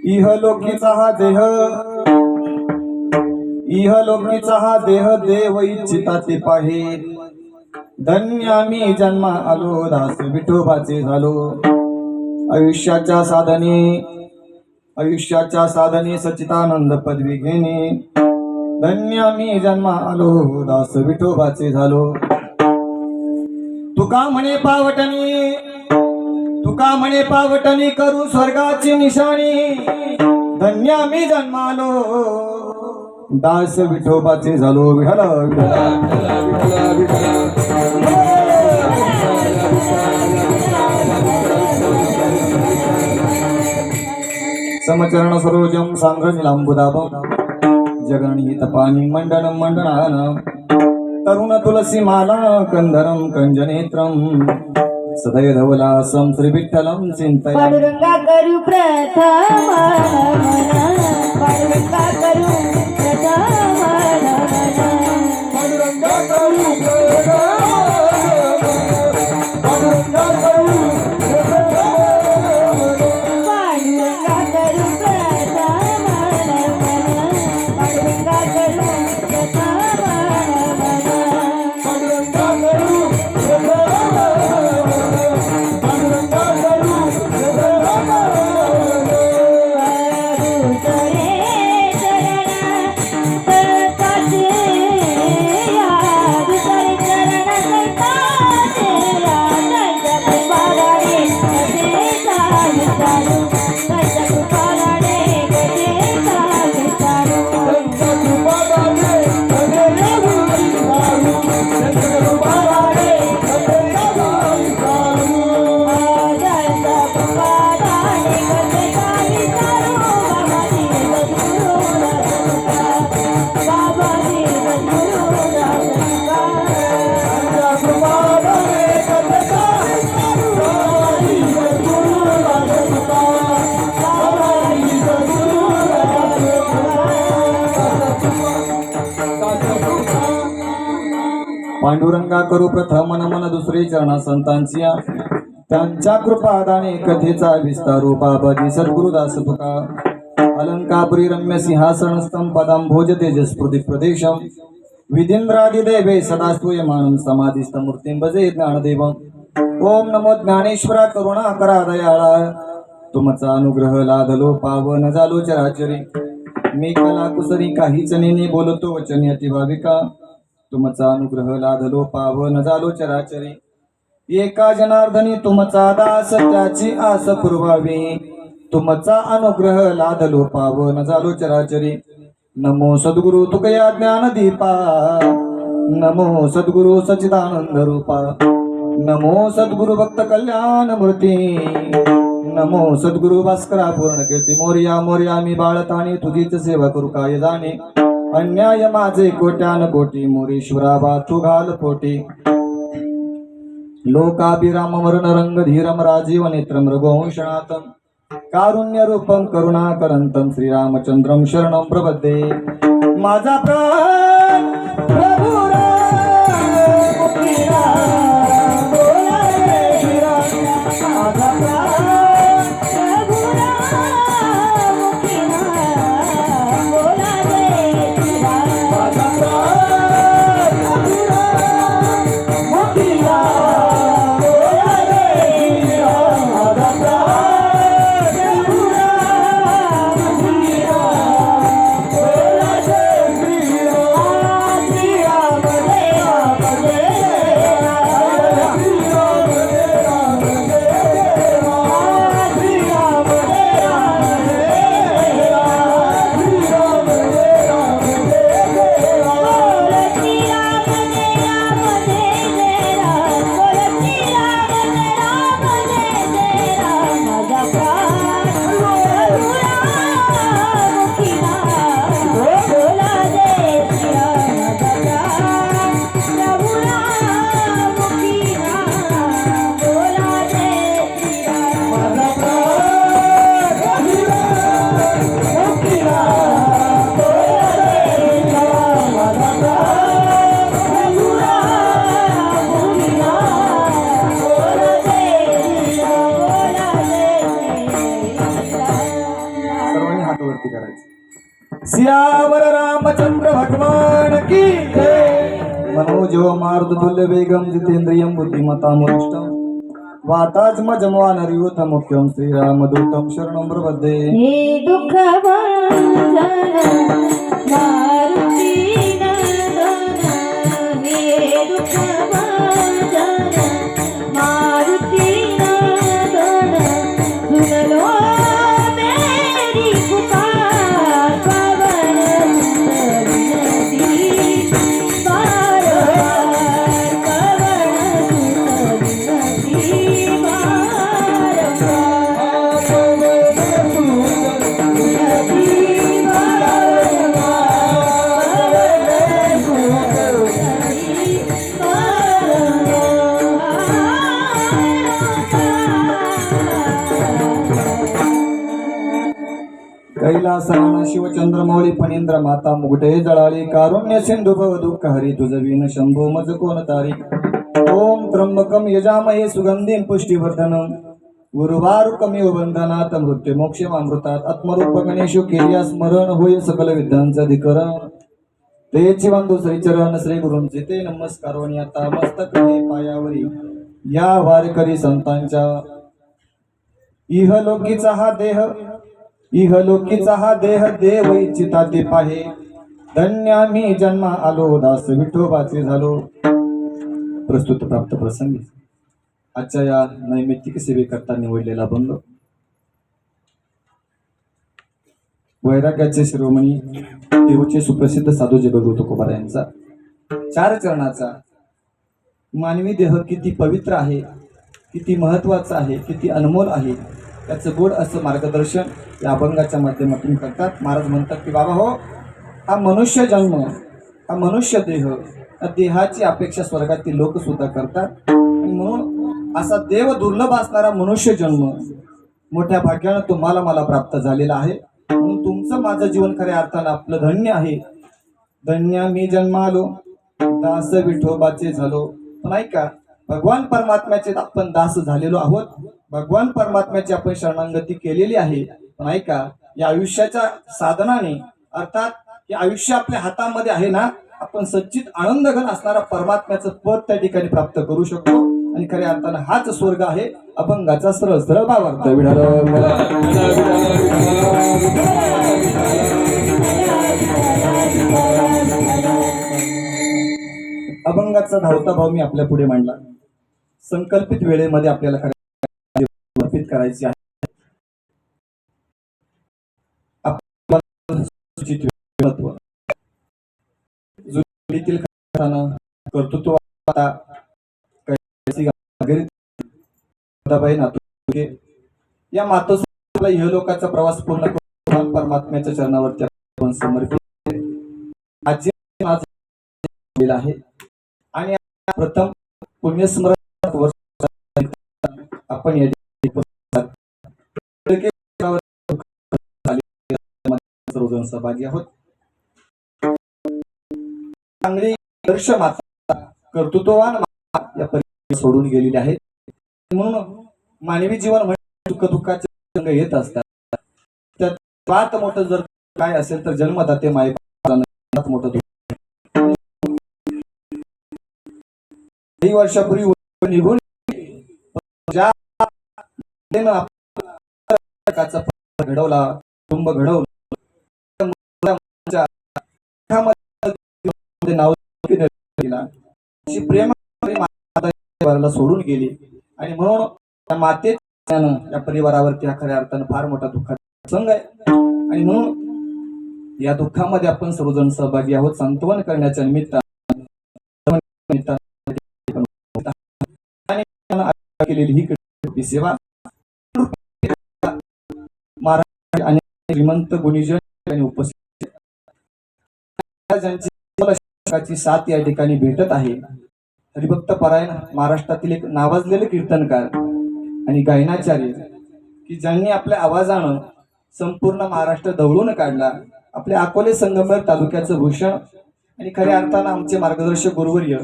इहलोकीचा हा देह, इहलोकीचा हा देह देव इच्छिता ते पाहे. धन्य आम्ही जन्मा आलो, दास विठोबाचे झालो. आयुष्याच्या साधने सच्चिदानंद पदवी घेणे. धन्य आम्ही जन्मा आलो, दास विठोबाचे झालो. तुका म्हणे पावटणी करू स्वर्गाची निशाणी. धन्य आम्ही जन्मालो, दास विठोबाचे झालो. विठ्ठल समचरण सरोजम सांग्रनिलांबुदाभं जगणीत पाणी मंडनं मंडनानं तरुण तुलसी माला कंधरं कंजनेत्रं सदय धवलासं श्री विठ्ठलं चिंतय. पांडुरंगा करू प्रथम पांडुरंगा करू प्रथम पांडुरंगा करू प्रथम पांडुरंगा करू पांडुरंगा करू प्रथम पांडुरंगा करू पांडुरंगा करू प्रथम नमन दुसरे चरणा संतांचिया. त्यांच्या कृपादाने कथेचा विस्तारू बाबाजी सद्गुरुदास तुका. अलंकापुरी रम्य सिंहासन स्तंपदं भोज तेजस्फुदिक प्रदेशम विधींद्रादिदेवे सदा स्तूयमानं समाधिस्थ मूर्तिं भजे ज्ञानदेवं. ओम नमो ज्ञानेश्वरा करुणा करा दयाळा. तुमचा अनुग्रह लादलो पावन झालो चराचरी. मी कला कुसरी काहीच नेने बोलतो वचनी अति भाविका. तुमचा अनुग्रह लादलो पावन झालो चराचरी. एका जनार्दनी तुमचा दास त्याची आस पुरवावी. तुमचा अनुग्रह लादलो पावन झालो चराचरी नमो सद्गुरु तुकया ज्ञान दीपा नमो सद्गुरु सच्चिदानंद रूपा नमो सद्गुरु भक्त कल्याण मूर्ती नमो सद्गुरु भास्करा पूर्ण कीर्ती मोर्या मोर्या मी बाळताणी तुझीच सेवा करू काय जाणे अन्याय माझे कोट्यान कोटी मोरेश्वरा बा तू घाल पोटी लोकाभिराम मरण रंग धीरम राजीव नेत्रम रघुवंशनाथम कारुण्य रूपम करुणाकरंतम श्रीरामचंद्रम शरणम प्रपद्ये माझा प्राण प्रभु राम मुखी राम बोला रे श्रीराम माझा प्राण प्रभु राम मुखी राम बोला रे श्रीराम माझा प्राण प्रभु राम मुखी राम बोला रे श्रीराम माझा प्राण सियावर रामचंद्र भगवान की जय मनोजो मारुतुल्य वेगम जितेंद्रियम बुद्धिमतां वरिष्ठम वातात्मजं वानरयूथ मुख्यं श्रीरामदूतं शरणं प्रपद्ये हे दुःख भाजन मारुती नंदन हे दुःख भाजन मारुती नंदन सुनलो मेरी पुकार पवन सुत विनती बार बार पवन सुत विनती बार कैलासाना शिवचंद्रमौळी फणींद्र माता मुगटे जळाली कारुण्य सिंधू भव दुःख हरी तुझवीन शंभो मज कोण तारी ओम त्र्यंबकम यजामहे सुगंधीं पुष्टिवर्धनम उर्वारुकमिव बंधनात मृत्यू मोक्षमामृतात आत्मरूप गणेशु केलिया स्मरण होय सकल विद्यांचा अधिकरण तेची वंदू श्री चरण श्री गुरूंचे ते नमस्कार वणी आता मस्तक हे पायावरी या वारकरी संतांच्या इहलोकीचा हा देह देव इच्छिता ते पाहे धन्य मी जन्मा आलो दास विठोबाचे झालो प्रस्तुत प्राप्त प्रसंगी आजच्या या नैमित्तिक सेवेकरता निवडलेला बंद वैराग्याचे शिरोमणी देवचे सुप्रसिद्ध साधू जगद्गुरु तुकोबा यांचा 4 चरणाचा मानवी देह किती पवित्र आहे, किती महत्वाचा आहे, किती अनमोल आहे त्याचं गोड असं मार्गदर्शन या अभंगाच्या माध्यमातून करतात. महाराज म्हणतात की बाबा हो, हा मनुष्य जन्म, हा मनुष्य देह, या देहाची अपेक्षा स्वर्गातील लोक सुद्धा करतात आणि म्हणून असा देव दुर्लभ असणारा मनुष्य जन्म मोठ्या भाग्यानं तुम्हाला मला प्राप्त झालेला आहे. म्हणून तुमचं माझं जीवन खऱ्या अर्थानं आपलं धन्य आहे. धन्य मी जन्मालो दास विठोबाचे झालो. पण ऐका, भगवान परमात्म्याचे आपण दास झालेलो आहोत. भगवान परमात्म्याची आपण शरणागती केलेली आहे. पण ऐका, या आयुष्याच्या साधनाने अर्थात हे आयुष्य आपल्या हातामध्ये आहे ना, आपण सच्चित आनंदघन असणारा परमात्म्याचं पद त्या ठिकाणी प्राप्त करू शकतो आणि खऱ्या अर्थानं हाच स्वर्ग आहे. अभंगाचा सरळ सरळ भावार्थ विठाल अभंगाचा धावता भाव मी आपल्या पुढे मांडला. संकल्पित वेळेमध्ये आपल्याला समर्पित करायची आहे. अनुसूचित व्यक्तिमत्व जुनीतील कर्तृत्व आता या मातोश्रीला इहलोकाचा प्रवास पूर्ण करून परमात्म्याच्या चरणावरती आपण समर्पित आजी आहे आणि प्रथम पुण्यस्मरण वर्ष आपण या सर्वजण सहभागी आहोत. चांगली आदर्श माता कर्तृत्ववान माता या परिवारात सोडून गेलेली आहे. म्हणून मानवी जीवन म्हणजे सुखदुःखाचे संग येत असतात. त्यात सर्वात मोठं जर काय असेल तर जन्मदाते मायबापाला मोठं दुःख. काही वर्षापूर्वी निघून ज्या घडवला कुटुंब घडवलं नाव प्रेम सोडून गेली आणि म्हणून त्या मातेनं या परिवारावरती हा खऱ्या अर्थानं फार मोठा दुःखाचा संग आहे. आणि म्हणून या दुःखामध्ये आपण सर्वजण सहभागी आहोत. सांत्वन करण्याच्या निमित्तानं केलेली ही सेवा महाराष्ट्र आणि श्रीमंत गुणीजन उपस्थित ज्यांची साथ या ठिकाणी भेटत आहे. हरिभक्त परायण महाराष्ट्रातील एक नावाजलेले कीर्तनकार आणि गायनाचार्य की ज्यांनी आपल्या आवाजानं संपूर्ण महाराष्ट्र दवळून काढला. आपल्या अकोले संगमेर तालुक्याचं भूषण आणि खऱ्या अर्थानं आमचे मार्गदर्शक गुरुवर्य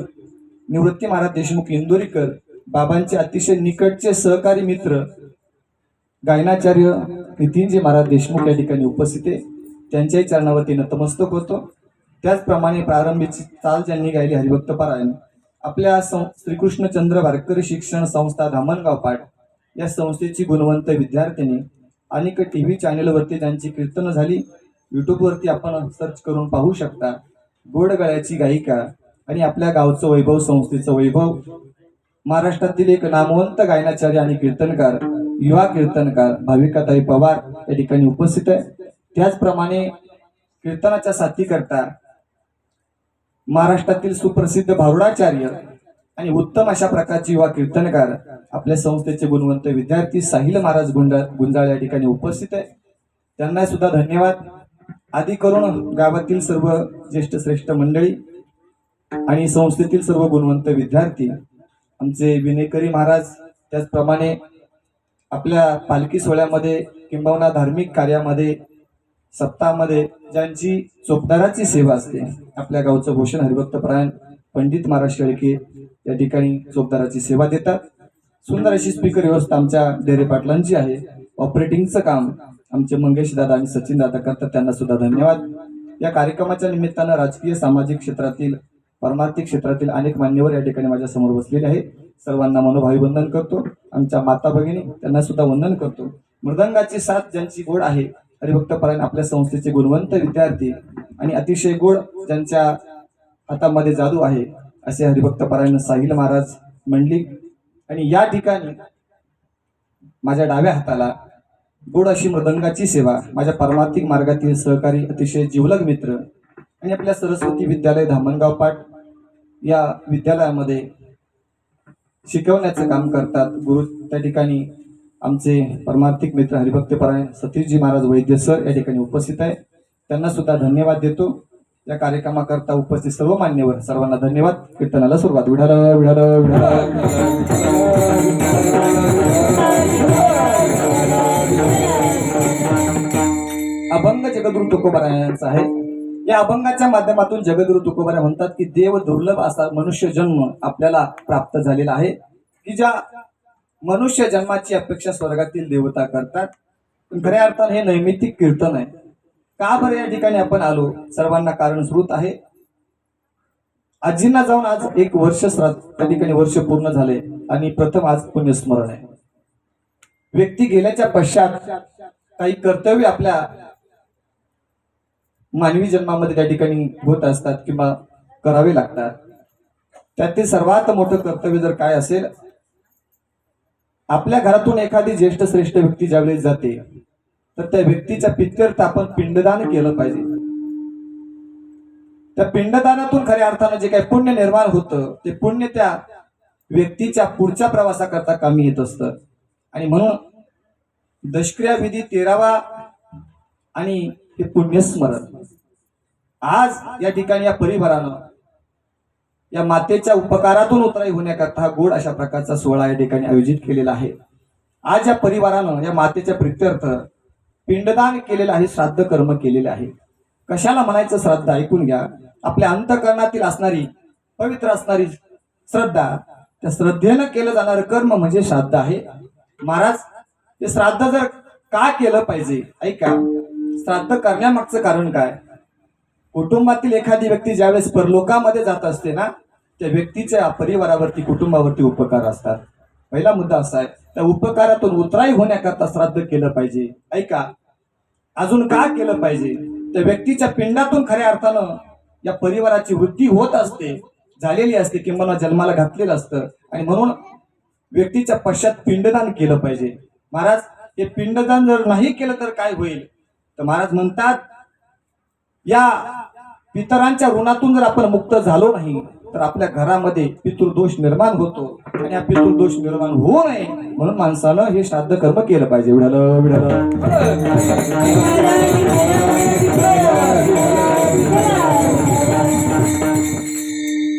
निवृत्ती महाराज देशमुख इंदोरीकर बाबांचे अतिशय निकटचे सहकारी मित्र गायनाचार्य नितीनजी महाराज देशमुख या ठिकाणी उपस्थित आहे. त्यांच्याही चरणावरती नतमस्तक होतो. त्याचप्रमाणे प्रारंभीची चाल ज्यांनी गायली हरिभक्त परायण आपल्या श्रीकृष्णचंद्र वारकरी शिक्षण संस्था धामणगाव पाट या संस्थेची गुणवंत विद्यार्थिनी अनेक टीव्ही चॅनेलवरती ज्यांची कीर्तन झाली. युट्यूबवरती आपण सर्च करून पाहू शकता. गोड गळ्याची गायिका आणि आपल्या गावचं वैभव संस्थेचं वैभव महाराष्ट्रातील एक नामवंत गायनाचार्य आणि कीर्तनकार युवा कीर्तनकार भाविकाताई पवार या ठिकाणी उपस्थित आहे. त्याचप्रमाणे कीर्तनाच्या साथी करता महाराष्ट्रातील सुप्रसिद्ध भारुडाचार्य आणि उत्तम अशा प्रकारचे युवा कीर्तनकार आपल्या संस्थेचे गुणवंत विद्यार्थी साहिल महाराज गुंजाळ या ठिकाणी उपस्थित आहे. त्यांना सुद्धा धन्यवाद. आदी करून गावातील सर्व ज्येष्ठ श्रेष्ठ मंडळी आणि संस्थेतील सर्व गुणवंत विद्यार्थी आमचे विनेकरी महाराज त्याचप्रमाणे आपल्या पालखी सोहळ्यामध्ये किंबहुना धार्मिक कार्यामध्ये सप्ताहामध्ये ज्यांची चोपदाराची सेवा असते. आपल्या गावचं भूषण हरिभक्त परायण पंडित महाराज शेळके या ठिकाणी चोपदाराची सेवा देतात. सुंदर अशी स्पीकर व्यवस्था आमच्या डेरे पाटलांची आहे. ऑपरेटिंगचं काम आमचे मंगेश दादा आणि सचिन दादा करतात. त्यांना सुद्धा धन्यवाद. या कार्यक्रमाच्या निमित्तानं राजकीय सामाजिक क्षेत्रातील परमार्थिक क्षेत्रातील अनेक मान्यवर या ठिकाणी माझ्या समोर बसलेले आहेत. सर्वांना मनोभावी वंदन करतो. आमच्या माता भगिनी त्यांना सुद्धा वंदन करतो. मृदंगाची साथ ज्यांची गोड आहे हरिभक्त परायण आपल्या संस्थेचे गुणवंत विद्यार्थी आणि अतिशय गोड ज्यांच्या हातामध्ये जादू आहे असे हरिभक्त परायण साहिल महाराज मंडलिक. आणि या ठिकाणी माझ्या डाव्या हाताला गोड अशी मृदंगाची सेवा माझ्या परमार्थिक मार्गातील सहकारी अतिशय जिवलग मित्र आणि आपल्या सरस्वती विद्यालय धामणगाव पाट या विद्यालयामध्ये शिकवण्याचं काम करतात. गुरु त्या ठिकाणी आमचे परमार्थिक मित्र हरिभक्त परायण सतीशजी महाराज वैद्य सर या ठिकाणी उपस्थित आहे. त्यांना सुद्धा धन्यवाद देतो. या कार्यक्रमाकरता उपस्थित सर्व मान्यवर सर्वांना धन्यवाद. कीर्तनाला सुरुवात. विठाल विठाल विठाल. अभंग जगद्गुरु तुकोबारायांचा आहे. या अभंगाच्या माध्यमातून जगद्गुरु तुकोबारा म्हणतात की देव दुर्लभ असा मनुष्य जन्म आपल्याला प्राप्त झालेला आहे की ज्या मनुष्य जन्माची अपेक्षा स्वर्गातील देवता करतात. पण खऱ्या अर्थाने हे नैमित्तिक कीर्तन आहे. का बरं या ठिकाणी आपण आलो? सर्वांना कारण श्रुत आहे. आजींना जाऊन आज 1 वर्ष श्राद्ध त्या ठिकाणी वर्ष पूर्ण झाले आणि प्रथम आज पुण्यस्मरण आहे. व्यक्ती गेल्याच्या पश्चात काही कर्तव्य आपल्या मानवी जन्मामध्ये त्या ठिकाणी होत असतात किंवा करावे लागतात. त्यातील सर्वात मोठं कर्तव्य जर काय असेल, आपल्या घरातून एखादी ज्येष्ठ श्रेष्ठ व्यक्ती ज्यावेळेस जाते तर त्या व्यक्तीच्या पित्यर्थ आपण पिंडदान केलं पाहिजे. त्या पिंडदानातून खऱ्या अर्थानं जे काही पुण्य निर्माण होतं ते पुण्य त्या व्यक्तीच्या पुढच्या प्रवासाकरता कामी येत असतं. आणि म्हणून दशक्रिया विधी 13वा आणि हे पुण्यस्मरण आज या ठिकाणी या परिवारानं या मातेच्या उपकारातून उतराई होण्याकरता हा गोड अशा प्रकारचा सोहळा या ठिकाणी आयोजित केलेला आहे. आज या परिवारानं या मातेच्या प्रित्यर्थ पिंडदान केलेलं आहे, श्राद्ध कर्म केलेलं आहे. कशाला म्हणायचं श्राद्ध ऐकून घ्या. आपल्या अंतःकरणातील असणारी पवित्र असणारी श्रद्धा, त्या श्रद्धेनं केलं जाणारं कर्म म्हणजे श्राद्ध आहे. महाराज ते श्राद्ध जर का केलं पाहिजे ऐका. श्राद्ध करण्यामागचं कारण काय. कुटुंबातील एखादी व्यक्ती ज्यावेळेस परलोकामध्ये जात असते ना, त्या व्यक्तीच्या परिवारावरती कुटुंबावरती उपकार असतात. पहिला मुद्दा असा आहे, त्या उपकारातून उतराई होण्याकरता श्राद्ध केलं पाहिजे. ऐका, अजून का केलं पाहिजे. त्या व्यक्तीच्या पिंडातून खऱ्या अर्थानं या परिवाराची वृद्धी होत असते, झालेली असते, किंवा जन्माला घातलेलं असतं. आणि म्हणून व्यक्तीच्या पश्चात पिंडदान केलं पाहिजे. महाराज हे पिंडदान जर नाही केलं तर काय होईल. तर महाराज म्हणतात, या पितरांच्या ऋणातून जर आपण मुक्त झालो नाही तर आपल्या घरामध्ये पितृदोष निर्माण होतो. आणि हा पितृदोष निर्माण होऊ नये म्हणून माणसानं हे श्राद्ध कर्म केलं पाहिजे.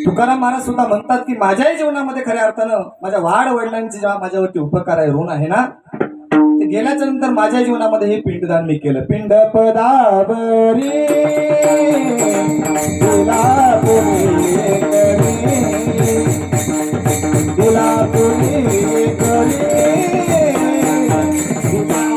तुकाराम महाराज सुद्धा म्हणतात की माझ्याही जीवनामध्ये खऱ्या अर्थानं माझ्या वाढ वडिलांचे जेव्हा माझ्यावरती उपकार आहे, ऋण आहे ना, ते गेल्याच्या नंतर माझ्या जीवनामध्ये हे पिंडदान मी केलं. पिंड पदावरी तुला पुरी करी, तुला पुरी करी, तुला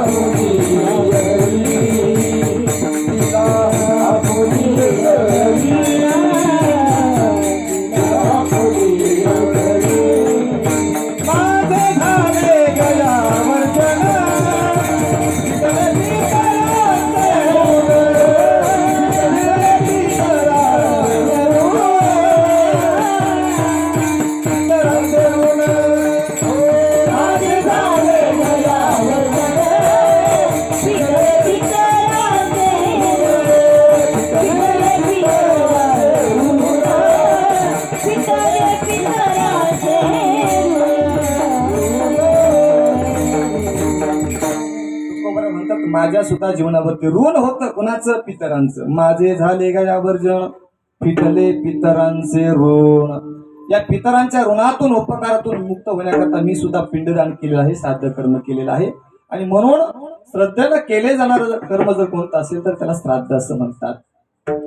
पुरी करी. माझ्या सुद्धा जीवनावरती ऋण होतं. कुणाचं. पितरांचं. माझे झाले गयावर्जन, फिटले पितरांचे ऋण. या पितरांच्या ऋणातून उपकारातून मुक्त होण्याकरता मी सुद्धा पिंडदान केलेलं आहे, श्राद्ध कर्म केलेलं आहे. आणि म्हणून श्रद्धेनं केले जाणारं कर्म जर कोणतं असेल तर त्याला श्राद्ध असं म्हणतात.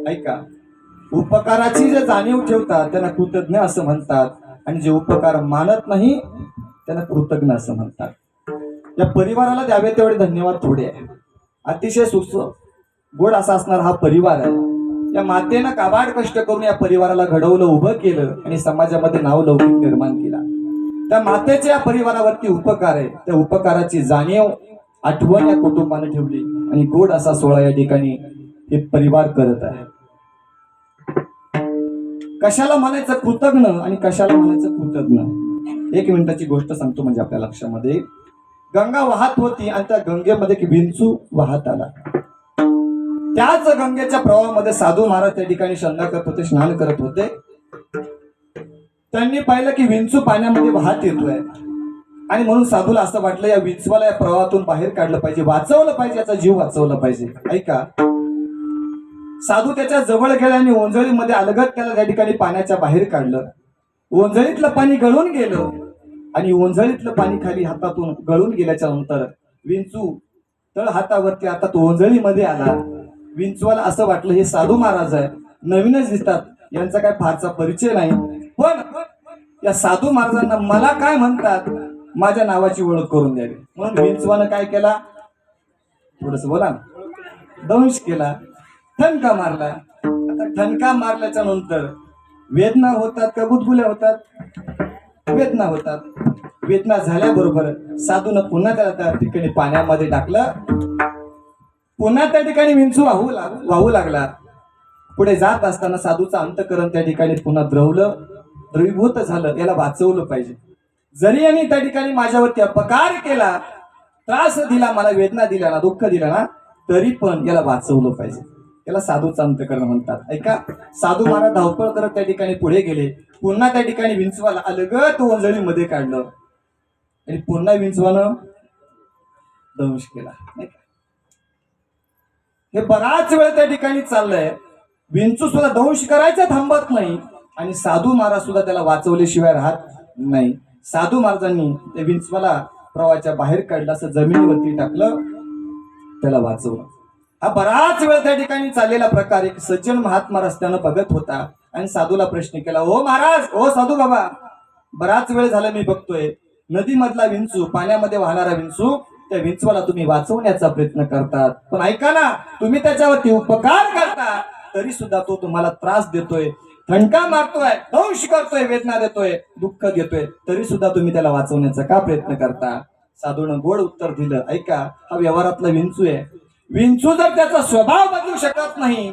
ऐका, उपकाराची जे जाणीव ठेवतात त्यांना कृतज्ञ असं म्हणतात. आणि जे उपकार मानत नाही त्यांना कृतज्ञ असं म्हणतात. या परिवाराला द्यावे तेवढे धन्यवाद थोडे आहे. अतिशय गोड असा असणारा हा परिवार आहे. या मातेनं काबाड कष्ट करून या परिवाराला घडवलं, उभं केलं आणि समाजामध्ये नाव लौकिक निर्माण केला. त्या मातेच्या या परिवारावरती उपकार आहे. त्या उपकाराची जाणीव आठवण या कुटुंबाने ठेवली आणि गोड असा सोहळा या ठिकाणी हे परिवार करत आहे. कशाला म्हणायचं कृतज्ञ आणि कशाला म्हणायचं कृतज्ञ. 1 मिनिटाची गोष्ट सांगतो म्हणजे आपल्या लक्षामध्ये. गंगा वाहत होती आणि त्या गंगेमध्ये एक विंचू वाहत आला. त्याच गंगेच्या प्रवाहामध्ये साधू महाराज त्या ठिकाणी शंका करत होते, स्नान करत होते. त्यांनी पाहिलं की विंचू पाण्यामध्ये वाहत येतोय. आणि म्हणून साधूला असं वाटलं या विंचवाला या प्रवाहातून बाहेर काढलं पाहिजे, वाचवलं पाहिजे, याचा जीव वाचवला पाहिजे. ऐका, साधू त्याच्या जवळ गेला आणि ओंजळीमध्ये अलगद त्याला त्या ठिकाणी पाण्याच्या बाहेर काढलं. ओंजळीतलं पाणी गळून गेलं आणि ओंजळीतलं पाणी खाली हातातून गळून गेल्याच्या नंतर विंचू तळ हातावरती आता तो ओंजळीमध्ये आला. विंचवाला असं वाटलं हे साधू महाराज आहे, नवीनच दिसतात, यांचा काय फारसा परिचय नाही, पण या साधू महाराजांना मला काय म्हणतात माझ्या नावाची ओळख करून द्यावी. म्हणून विंचवानं काय केला, थोडस बोला, दंश केला, ठणका मारला. आता ठणका मारल्याच्या नंतर वेदना होतात का गुदगुल्या होतात? वेदना होतात. वेदना झाल्याबरोबर साधूनं पुन्हा त्याला त्या ठिकाणी पाण्यामध्ये टाकलं. पुन्हा त्या ठिकाणी विंचू वाहू लागला. पुढे जात असताना साधूचं अंतःकरण त्या ठिकाणी पुन्हा द्रवलं, द्रवीभूत झालं. याला वाचवलं पाहिजे. जरी यांनी त्या ठिकाणी माझ्यावरती अपकार केला, त्रास दिला, मला वेदना दिल्या ना, दुःख दिलं ना, तरी पण याला वाचवलं पाहिजे. याला साधूचं अंतःकरण म्हणतात. ऐका, साधू महाराज धावपळ करत त्या ठिकाणी पुढे गेले. पुन्हा त्या ठिकाणी विंचवाला अलगत वंजळीमध्ये काढलं आणि पुन्हा विंचवानं दंश केला. नाही का? हे बराच वेळ त्या ठिकाणी चाललंय. विंचू सुद्धा दंश करायचा थांबत नाही आणि साधू महाराज सुद्धा त्याला वाचवल्याशिवाय राहत नाही. साधू महाराजांनी त्या विंचवाला प्रवाहाच्या बाहेर काढलं, असं जमिनीवरती टाकलं, त्याला वाचवलं. हा बराच वेळ त्या ठिकाणी चाललेला प्रकार. एक सज्जन महात्मा रस्त्यानं बघत होता आणि साधूला प्रश्न केला, ओ महाराज, ओ साधू बाबा, बराच वेळ झाला मी बघतोय नदीमधला विंचू, पाण्यामध्ये वाहणारा विंचू, त्या विंचवाला तुम्ही वाचवण्याचा प्रयत्न करतात, पण ऐका ना, तुम्ही त्याच्यावरती उपकार करता तरी सुद्धा तो तुम्हाला त्रास देतोय, ठणका मारतोय, दंश करतोय, वेदना देतोय, दुःख देतोय, तरी सुद्धा तुम्ही त्याला वाचवण्याचा का प्रयत्न करता? साधूनं गोड उत्तर दिलं, ऐका, हा व्यवहारातला विंचू आहे. विंचू जर त्याचा स्वभाव बदलू शकत नाही,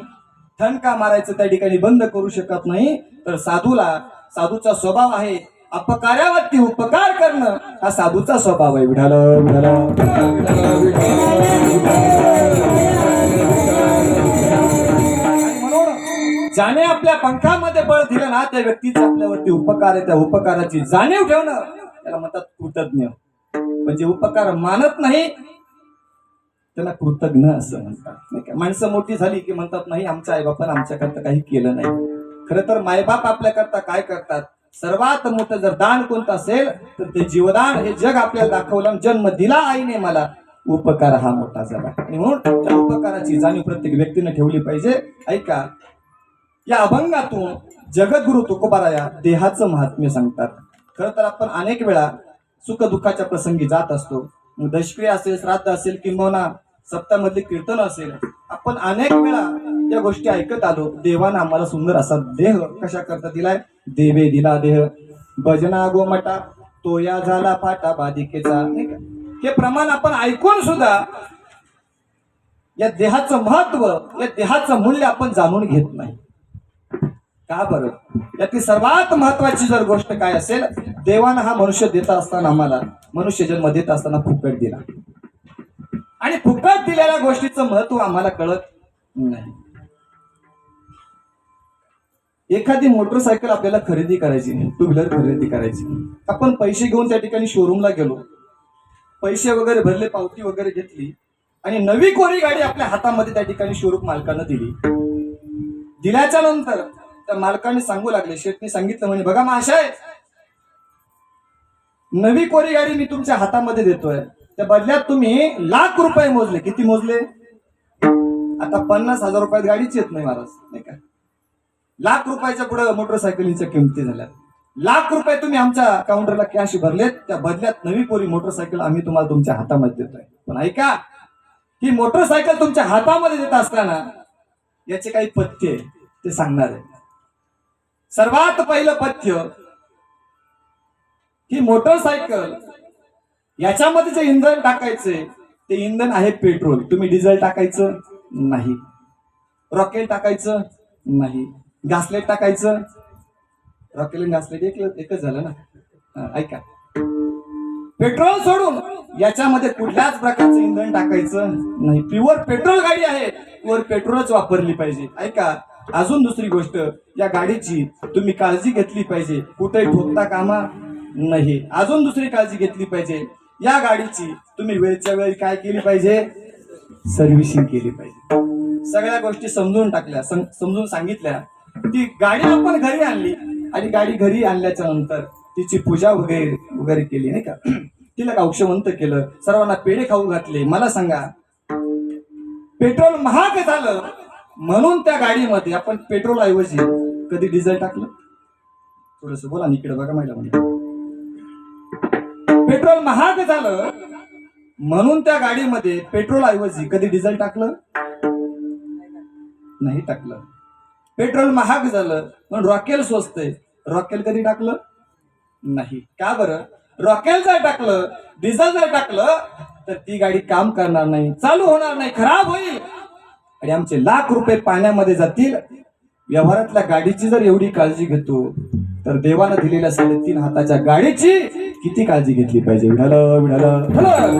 ठणका मारायचं त्या ठिकाणी बंद करू शकत नाही, तर साधूचा स्वभाव आहे अपकार्यावरती उपकार करणं, हा साधूचा स्वभाव आहे. विठाल विठाल म्हणून ज्याने आपल्या पंखामध्ये बळ दिलं ना, त्या व्यक्तीचा आपल्यावरती उपकार आहे, त्या उपकाराची जाणीव ठेवणं, त्याला म्हणतात कृतज्ञ. म्हणजे उपकार मानत नाही त्याला कृतज्ञ असं म्हणतात. नाही का? माणसं मोठी झाली की म्हणतात, नाही, आमच्या आईबापानं आमच्याकरता काही केलं नाही. खरं तर मायबाप आपल्याकरता काय करतात? सर्वात मोठं जर दान कोणतं असेल तर ते जीवदान. हे जग आपल्याला दाखवलं, जन्म दिला आईने मला, उपकार हा मोठा झाला. आणि म्हणून त्या उपकाराची जाणीव प्रत्येक व्यक्तीने ठेवली पाहिजे. ऐका, या अभंगातून जगद्गुरु तुकोबाराया देहाचं महात्म्य सांगतात. खरं तर आपण अनेक वेळा सुख दुःखाच्या प्रसंगी जात असतो. दशक्रिया असेल, श्राद्ध असेल, किंबहुना सप्तामधले कीर्तन असेल, आपण अनेक वेळा या गोष्टी ऐकत आलो. देवानं आम्हाला सुंदर असा देह कशा करता दिलाय? देवे दिला देह, भजना गोमटा, तो या झाला फाटा बाधिकेचा. नाही का? हे प्रमाण आपण ऐकून सुद्धा या देहाचं महत्व, या देहाचं मूल्य आपण जाणून घेत नाही. का बरं? यातली सर्वात महत्वाची जर गोष्ट काय असेल, देवानं हा मनुष्य देत असताना, आम्हाला मनुष्य जन्म देत असताना फुकट दिला, आणि फुकट दिलेल्या गोष्टीचं महत्व आम्हाला कळत नाही. एखादी मोटरसायकल आपल्याला खरेदी करायची, टू व्हीलर खरेदी करायची, आपण पैसे घेऊन त्या ठिकाणी शोरूमला गेलो, पैसे वगैरे भरले, पावती वगैरे घेतली, आणि नवी कोरी गाडी आपल्या हातामध्ये त्या ठिकाणी शोरूम मालकानं दिली. दिल्याच्या नंतर त्या मालकाने सांगू लागले, शेठने सांगितलं, म्हणे, बघा महाशय, नवी कोरी गाडी मी तुमच्या हातामध्ये देतोय, त्या बदल्यात तुम्ही लाख रुपये मोजले. किती मोजले? आता 50,000 रुपयात गाडीच येत नाही महाराज. नाही का? लाख रुपयाच्या पुढे मोटरसायकलींच्या किमती झाल्या. लाख रुपये तुम्ही आमच्या काउंटरला कॅश भरलेत, त्या बदल्यात नवी कोरी मोटरसायकल आम्ही तुम्हाला तुमच्या हातामध्ये देतोय. पण ऐका, ही मोटरसायकल तुमच्या हातामध्ये देत असताना याचे काही पथ्य आहे, ते सांगणार आहे. सर्वात पहिलं पथ्य, ही मोटरसायकल, याच्यामध्ये जे इंधन टाकायचंय ते इंधन आहे पेट्रोल. तुम्ही डिझेल टाकायचं नाही, रॉकेल टाकायचं नाही, घासलेट टाकायचं. रॉकेल आणि घासलेट एकच झालं ना. ऐका, पेट्रोल सोडून याच्यामध्ये कुठल्याच प्रकारचं इंधन टाकायचं नाही. प्युअर पेट्रोल गाडी आहे, प्युअर पेट्रोलच वापरली पाहिजे. ऐका, अजून दुसरी गोष्ट, या गाडीची तुम्ही काळजी घेतली पाहिजे, कुठेही ठोकता कामा नाही. अजून दुसरी काळजी घेतली पाहिजे, या गाडीची तुम्ही वेळच्या वेळी काय केली पाहिजे? सर्व्हिसिंग केली पाहिजे. सगळ्या गोष्टी समजून टाकल्या, समजून सांगितल्या. ती गाडी आपण घरी आणली, आणि गाडी घरी आणल्याच्या नंतर तिची पूजा वगैरे केली, नाही का? तिला औक्षवंत केलं, सर्वांना पेढे खाऊ घातले. मला सांगा, पेट्रोल महाग झालं म्हणून त्या गाडीमध्ये आपण पेट्रोल ऐवजी कधी डिझेल टाकलं? थोडस बोला, इकडे बघा महिला म्हणजे. पेट्रोल महाग झालं म्हणून त्या गाडीमध्ये पेट्रोल ऐवजी कधी डिझेल टाकलं? नाही टाकलं. पेट्रोल महाग झालं म्हणून रॉकेल स्वस्त आहे, रॉकेल कधी टाकलं? नाही. का बरं? रॉकेल जर टाकलं, डिझेल जर टाकलं तर ती गाडी काम करणार नाही, चालू होणार नाही, खराब होईल, आणि आमचे लाख रुपये पाण्यामध्ये जातील. व्यवहारातल्या गाडीची जर एवढी काळजी घेतो, तर देवानं दिलेल्या 3.5 हाताच्या गाडीची किती काळजी घेतली पाहिजे. विठाल विठाल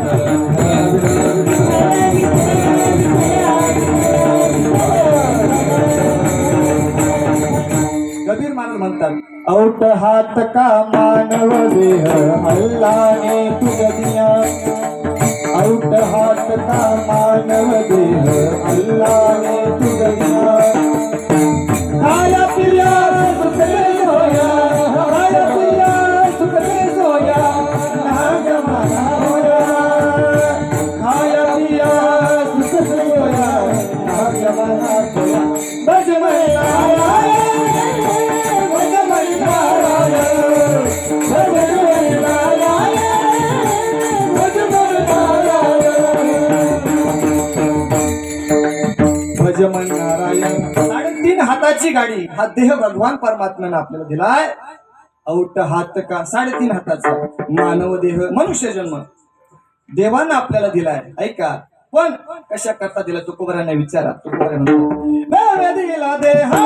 कबीर महाराज म्हणतात औट हात का मानव देह अल्लाने तुझ दिया. औट हात का मानव देह अल्लाने तुझ दिया. खाया पिया सुख दे सोया, खाया पिया सुख दे सोया, नाग माना होया. खाया पिया सुख दे सोया, नाग माना होया. भज मन नारायण, भज मन नारायण, भज मन नारायण, भज मन नारायण, भज मन नारायण. 3.5 हाताची गाडी हा देह भगवान परमात्म्याने आपल्याला दिलाय. औट हात का 3.5 हाताचा मानव देह मनुष्य जन्म देवानं आपल्याला दिलाय. ऐका पण कशा करता दिला तुकोबराने विचारा. तुकोबरा म्हणतो दिला देहा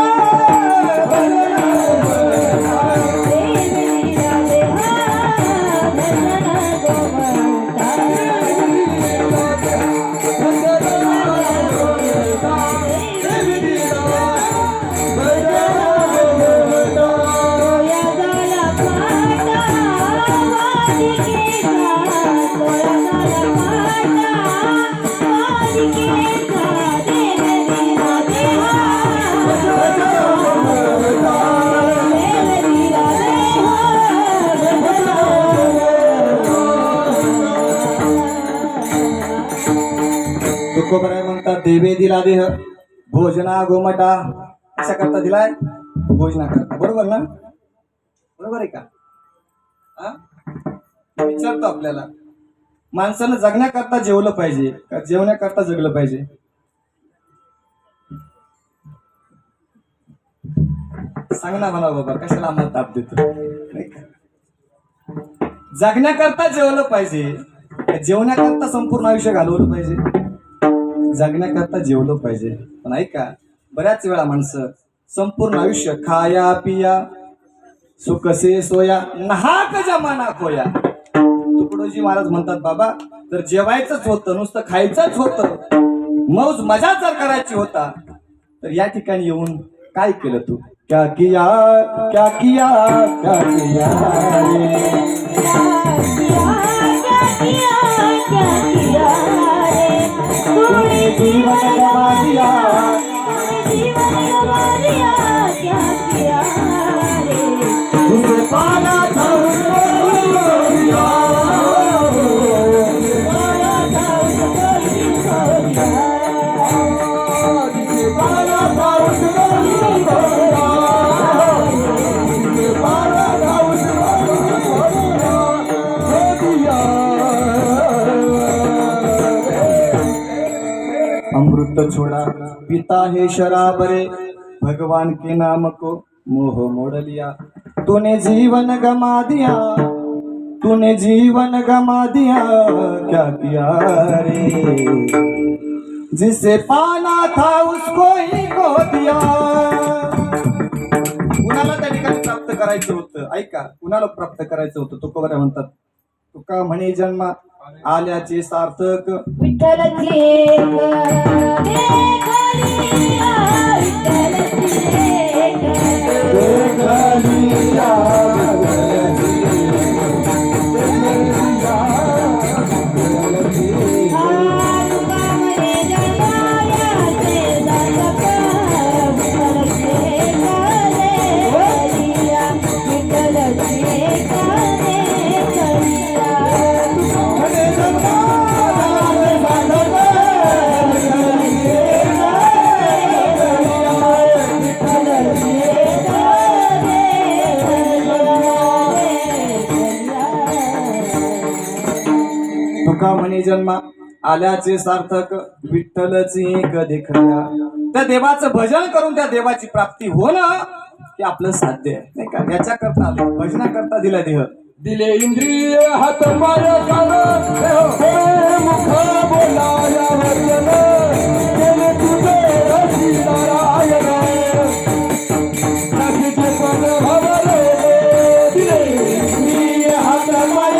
तुकोबराय म्हणतात देवे दिला देह भोजना गोमटा. अशा करता दिलाय भोजना करता. बरोबर ना? बरोबर आहे का? विचारतो आपल्याला माणसानं जगण्याकरता जेवलं पाहिजे का जेवण्याकरता जगलं पाहिजे? सांग ना मला बाबा, कशाला आम्हाला ताप देतो? जगण्याकरता जेवलं पाहिजे का जेवण्याकरता संपूर्ण आयुष्य घालवलं पाहिजे? जगण्याकरता जेवलं पाहिजे. पण ऐका बऱ्याच वेळा माणसं संपूर्ण आयुष्य खाया पिया सुख से सोया नाहक जमाना खोया. तुकडोजी महाराज म्हणतात बाबा जर जेवायचंच होतं नुसतं खायचंच होतं मौज मजा जर करायची होता तर या ठिकाणी येऊन काय केलं तू? क्या किया क्या किया क्या किया रे जीवन गवा दिया तुझे पाना था अमृत छोड़ा पिता है शराब रे भगवान के नाम को मोह मोड़ लिया. तूने जीवन गमा दिया, तूने जीवन गमा दिया क्या किया रे. जिसे पाना था उसको ही खो दिया. कुणाला त्या ठिकाणी प्राप्त करायचं होतं? ऐका कुणाला प्राप्त करायचं होतं? तुकोबरा म्हणतात तुका म्हणे जन्मा आल्याचे सार्थक विठ्ठलची तुका म्हणे जन्मा आल्याचे सार्थक विठ्ठलची एक देखल्या. त्या देवाचं भजन करून त्या देवाची प्राप्ती होणं हे आपलं साध्य आहे नाही का? याच्या करता आले भजनाकरता दिला देह दिले इंद्रिय हात पाय मुख बोलाया वचन केले तुझे रसी नारायण. नाहीचे पण भवले दिले इंद्रिय हात पाय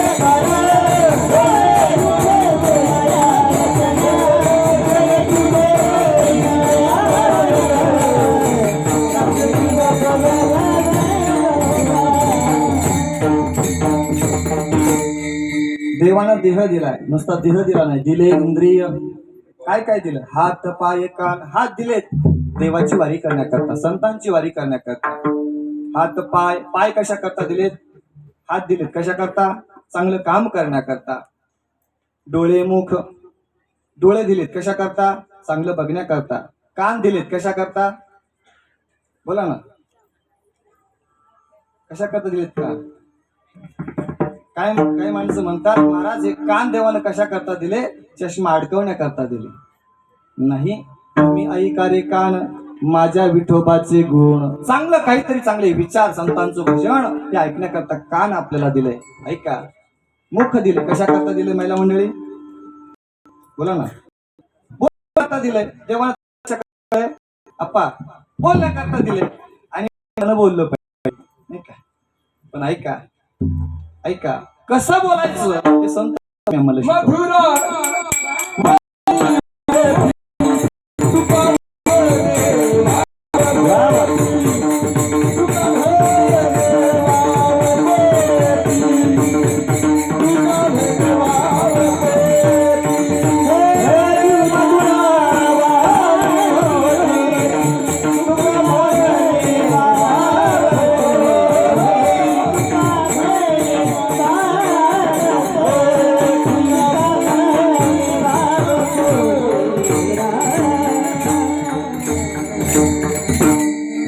देवानं देह दिलाय, नुसता देह दिला नाही, दिले इंद्रिय, काय काय दिलं, हात पाय कान. हात दिलेत देवाची वारी करण्याकरता, संतांची वारी करण्याकरता. हात पाय, पाय कशा करता दिलेत, हात दिलेत कशा करता, चांगलं काम करण्याकरता. डोळे मुख, डोळे दिलेत कशा करता, चांगलं बघण्याकरता. कान दिलेत कशा करता, बोला ना, कशा करता दिलेत कान. काय काही माणसं म्हणतात महाराज हे कान देवानं कशा करता दिले, चष्मा अडकवण्याकरता दिले. नाही, मी ऐका रे कान माझ्या विठोबाचे गुण. चांगलं काहीतरी, चांगले विचार, संतांचं भजन हे ऐकण्याकरता कान आपल्याला दिलंय. ऐका. मुख दिले कशा करता दिले महिला मंडळी, बोला ना, बोलण्याकरता दिले देवानं. अप्पा बोलण्याकरता दिले आणि बोललं पाहिजे नाही का. पण ऐका, ऐका कसं बोलायचं हे संत आम्हाला शिकवलं.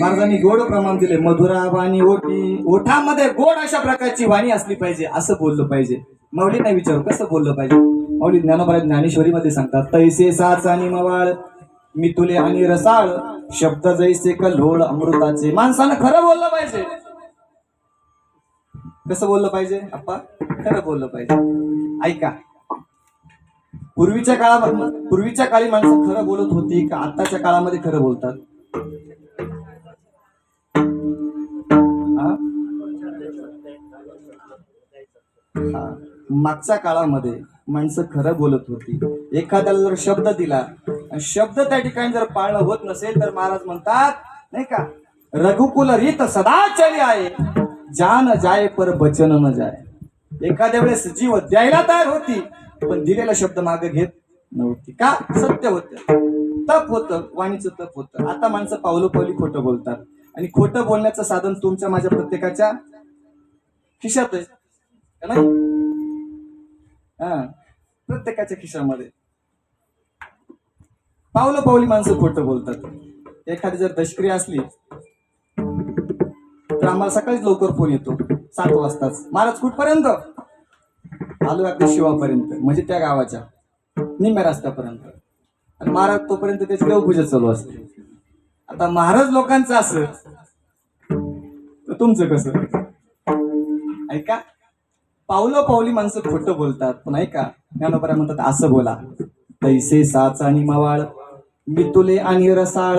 महाराजांनी गोड प्रमाण दिले. मधुरा वाणी ओटी, ओठामध्ये गोड अशा प्रकारची वाणी असली पाहिजे, असं बोललं पाहिजे. माऊली नाही विचारू कसं बोललं पाहिजे. माऊली ज्ञानोबा ज्ञानेश्वरीमध्ये सांगतात, तैसे साच आणि मवाळ मी तुले आणि रसाळ, शब्द जैसे कल्होळ अमृताचे. माणसानं खरं बोललं पाहिजे. कसं बोललं पाहिजे अप्पा, खरं बोललं पाहिजे. ऐका, पूर्वीच्या काळी माणसं खरं बोलत होती का आताच्या काळामध्ये खरं बोलतात. मागच्या काळामध्ये माणसं खरं बोलत होती. एखाद्याला जर शब्द दिला, शब्द त्या ठिकाणी जर पाळणं होत नसेल तर महाराज म्हणतात नाही का, रघुकुल रीत सदा चली आहे, जान जाय पर बचन न जाय. एखाद्या वेळेस जीव द्यायला तयार होती पण दिलेला शब्द मागे घेत नव्हती. का, सत्य होतं, तप होतं, वाणीचं तप होतं. आता माणसं पावलोपावली खोटं बोलतात आणि खोटं बोलण्याचं साधन तुमच्या माझ्या प्रत्येकाच्या खिशात आहे. प्रत्येकाच्या खिशामध्ये पावली माणसं खोटं बोलतात. एखादी जर दशक्रिय असली तर आम्हाला सकाळीच लवकर फोन येतो 7 वाजताच, महाराज कुठपर्यंत आलो, अगदी शिवापर्यंत, म्हणजे त्या गावाच्या निम्म्या रस्त्यापर्यंत. आणि महाराज तोपर्यंत त्याची देवपूजा चालू असते. आता महाराज लोकांचं असं तर तुमचं कसं. ऐका, पावली माणसं खोटं बोलतात. पण ऐका, ज्ञानोबा म्हणतात असं बोला, तैसे साच आणि मवाळ मी तुले आणि रसाळ,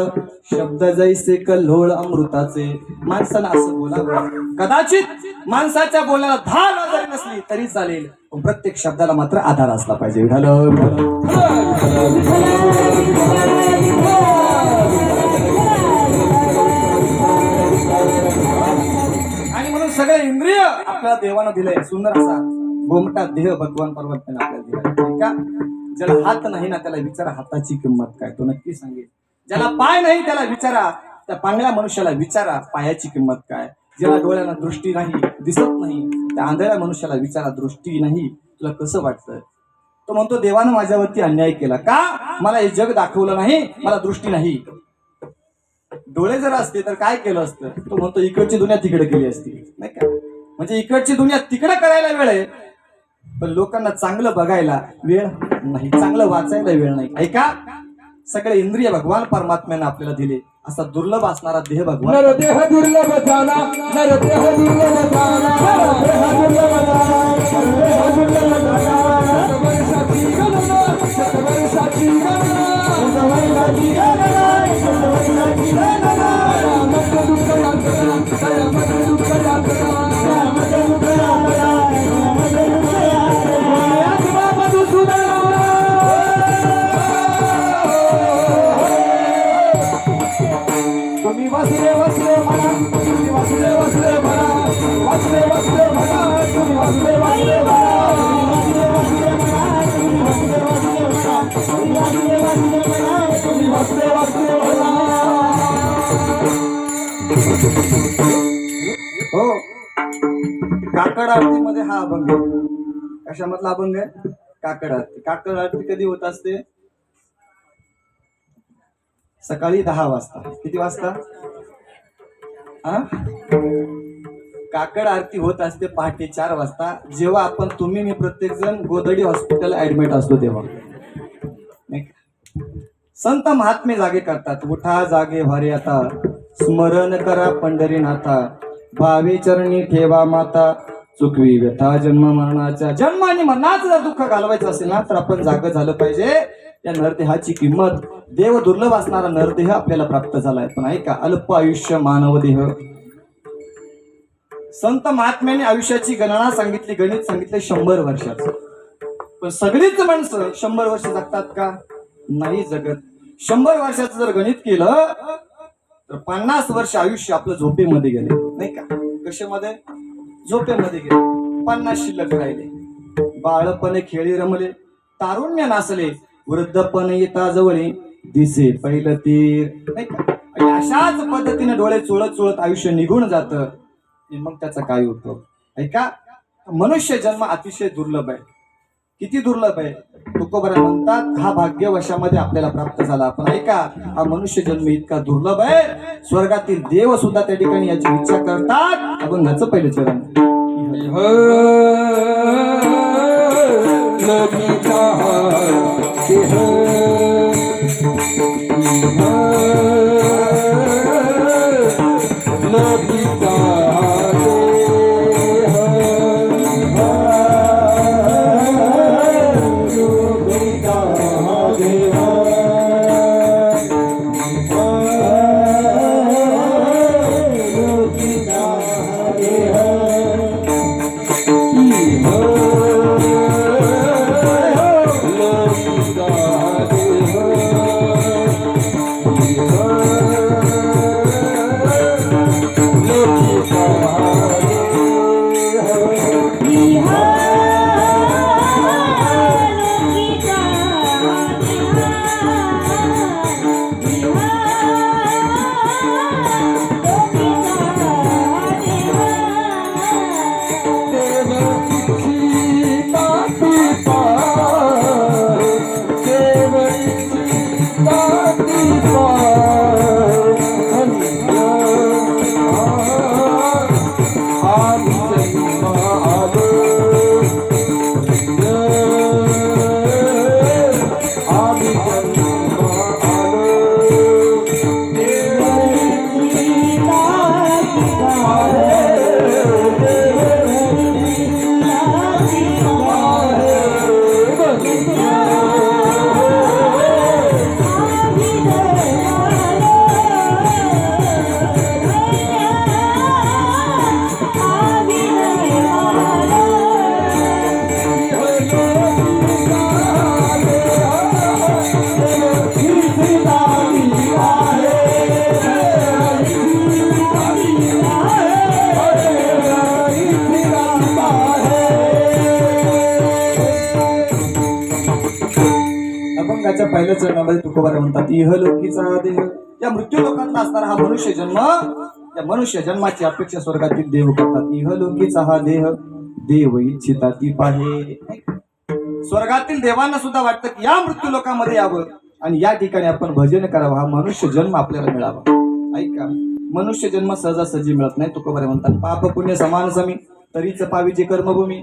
शब्द जैसे कल्होळ अमृताचे. माणसानं असं बोलावं. कदाचित माणसाच्या बोलण्याला धार जरी नसली तरी चालेल, पण प्रत्येक शब्दाला मात्र आधार असला पाहिजे. आणि म्हणून सगळे इंद्रिय आपल्याला देवानं दिलंय. सुंदर असा गोमटा देह भगवान परमात्म्याने आपल्याला दिलाय. का, ज्याला हात नाही ना त्याला विचारा हाताची किंमत काय, तो नक्की सांगेल. ज्याला पाय नाही त्याला विचारा, त्या पांगळ्या मनुष्याला विचारा पायाची किंमत काय. ज्याला डोळ्याला दृष्टी नाही, दिसत नाही, त्या आंधळ्या मनुष्याला विचारा दृष्टी नाही तुला कसं वाटतं. तो म्हणतो देवानं माझ्यावरती अन्याय केला. का, मला हे जग दाखवलं नाही, मला दृष्टी नाही. डोळे जर असते तर काय केलं असतं. तो म्हणतो इकडची दुनिया तिकडे केली असती, नाही का. म्हणजे इकडची दुनिया तिकडे करायला वेळ आहे, पण लोकांना चांगलं बघायला वेळ नाही, चांगलं वाचायला वेळ नाही. ऐका, सगळे इंद्रिय भगवान परमात्म्याने आपल्याला दिले. असा दुर्लभ असणारा देह भगवान, नर देह दुर्लभ जाना, नर देह दुर्लभ जाना, नर देह दुर्लभ जाना, नर देह दुर्लभ जाना. शतवर्षाची गणना, शतवर्षाची गणना, शतवर्षाची गणना, शतवर्षाची गणना. दयामध्ये दुःख यातना, दयामध्ये दुःख यातना, दयामध्ये दुःख यातना, दयामध्ये दुःख यातना. आत्मा मधुसूदन तुम्ही वासुदेव वासुदेव म्हणा, तुम्ही वासुदेव वासुदेव म्हणा, वासुदेव वासुदेव म्हणा, तुम्ही वासुदेव वासुदेव म्हणा. हो, काकड आरतीमध्ये हा अभंग आहे. कशामधला अभंग आहे? काकड आरती. काकड आरती कधी होत असते? सकाळी 10 वाजता. किती वाजता? हा, काकड आरती होत असते पहाटे 4 वाजता. जेव्हा आपण, तुम्ही, मी, प्रत्येक जण गोदडी हॉस्पिटल ऍडमिट असतो तेव्हा. नाही का? संत महात्मे जागे करतात. उठा जागे व्हारे आता, स्मरण करा पंढरीनाथा, भावे चरणी ठेवा माता, चुकवी व्यथा जन्म मरणाच्या. जन्म आणि मरणाचं जर दुःख घालवायचं असेल ना, तर आपण जाग झालं पाहिजे. या नरदेहाची किंमत, देव दुर्लभ असणारा नरदेह आपल्याला प्राप्त झालाय. पण ऐका, अल्प आयुष्य मानव देह. संत महात्म्याने आयुष्याची गणना सांगितली, गणित सांगितले 100 वर्षाचं. पण सगळीच माणसं 100 वर्ष जगतात का? नाही जगत. 100 वर्षाचं जर गणित केलं तर 50 वर्ष आयुष्य आपलं झोपेमध्ये गेले. नाही का? कशामध्ये? झोपेमध्ये गेले. 50 शिल्लक राहिले. बाळपणे खेळी रमले, तारुण्य नासले, वृद्धपण येता जवळे, दिसे पहिलं तीर. नाही का? आणि अशाच पद्धतीने डोळे चोळत चोळत आयुष्य निघून जातं. मग त्याचा काय उपयोग? ऐका, मनुष्य जन्म अतिशय दुर्लभ आहे. किती दुर्लभ आहे? तुकोबरा म्हणतात हा भाग्यवशामध्ये आपल्याला प्राप्त झाला. पण ऐका, हा मनुष्य जन्म इतका दुर्लभ आहे, स्वर्गातील देव सुद्धा त्या ठिकाणी याची इच्छा करतात. अभंगाचं पहिलं चरण. अभंगाच्या पहिल्या चरणामध्ये तुकोबारा म्हणतात, इहलोकीचा देह. या मृत्यू लोकातला असणारा हा मनुष्य जन्म, या मनुष्य जन्माची अपेक्षा स्वर्गातील देव करतात. इहलोकीचा हा देह, देव इच्छिता ती पाहे. स्वर्गातील देवांना सुद्धा वाटतं की या मृत्यू लोकांमध्ये यावं आणि या ठिकाणी आपण भजन करावं, हा मनुष्य जन्म आपल्याला मिळावा. ऐका, मनुष्य जन्म सहजासहजी मिळत नाही. तुकोबारा म्हणतात, पाप पुण्य समान समी, तरीच पावीची कर्मभूमी.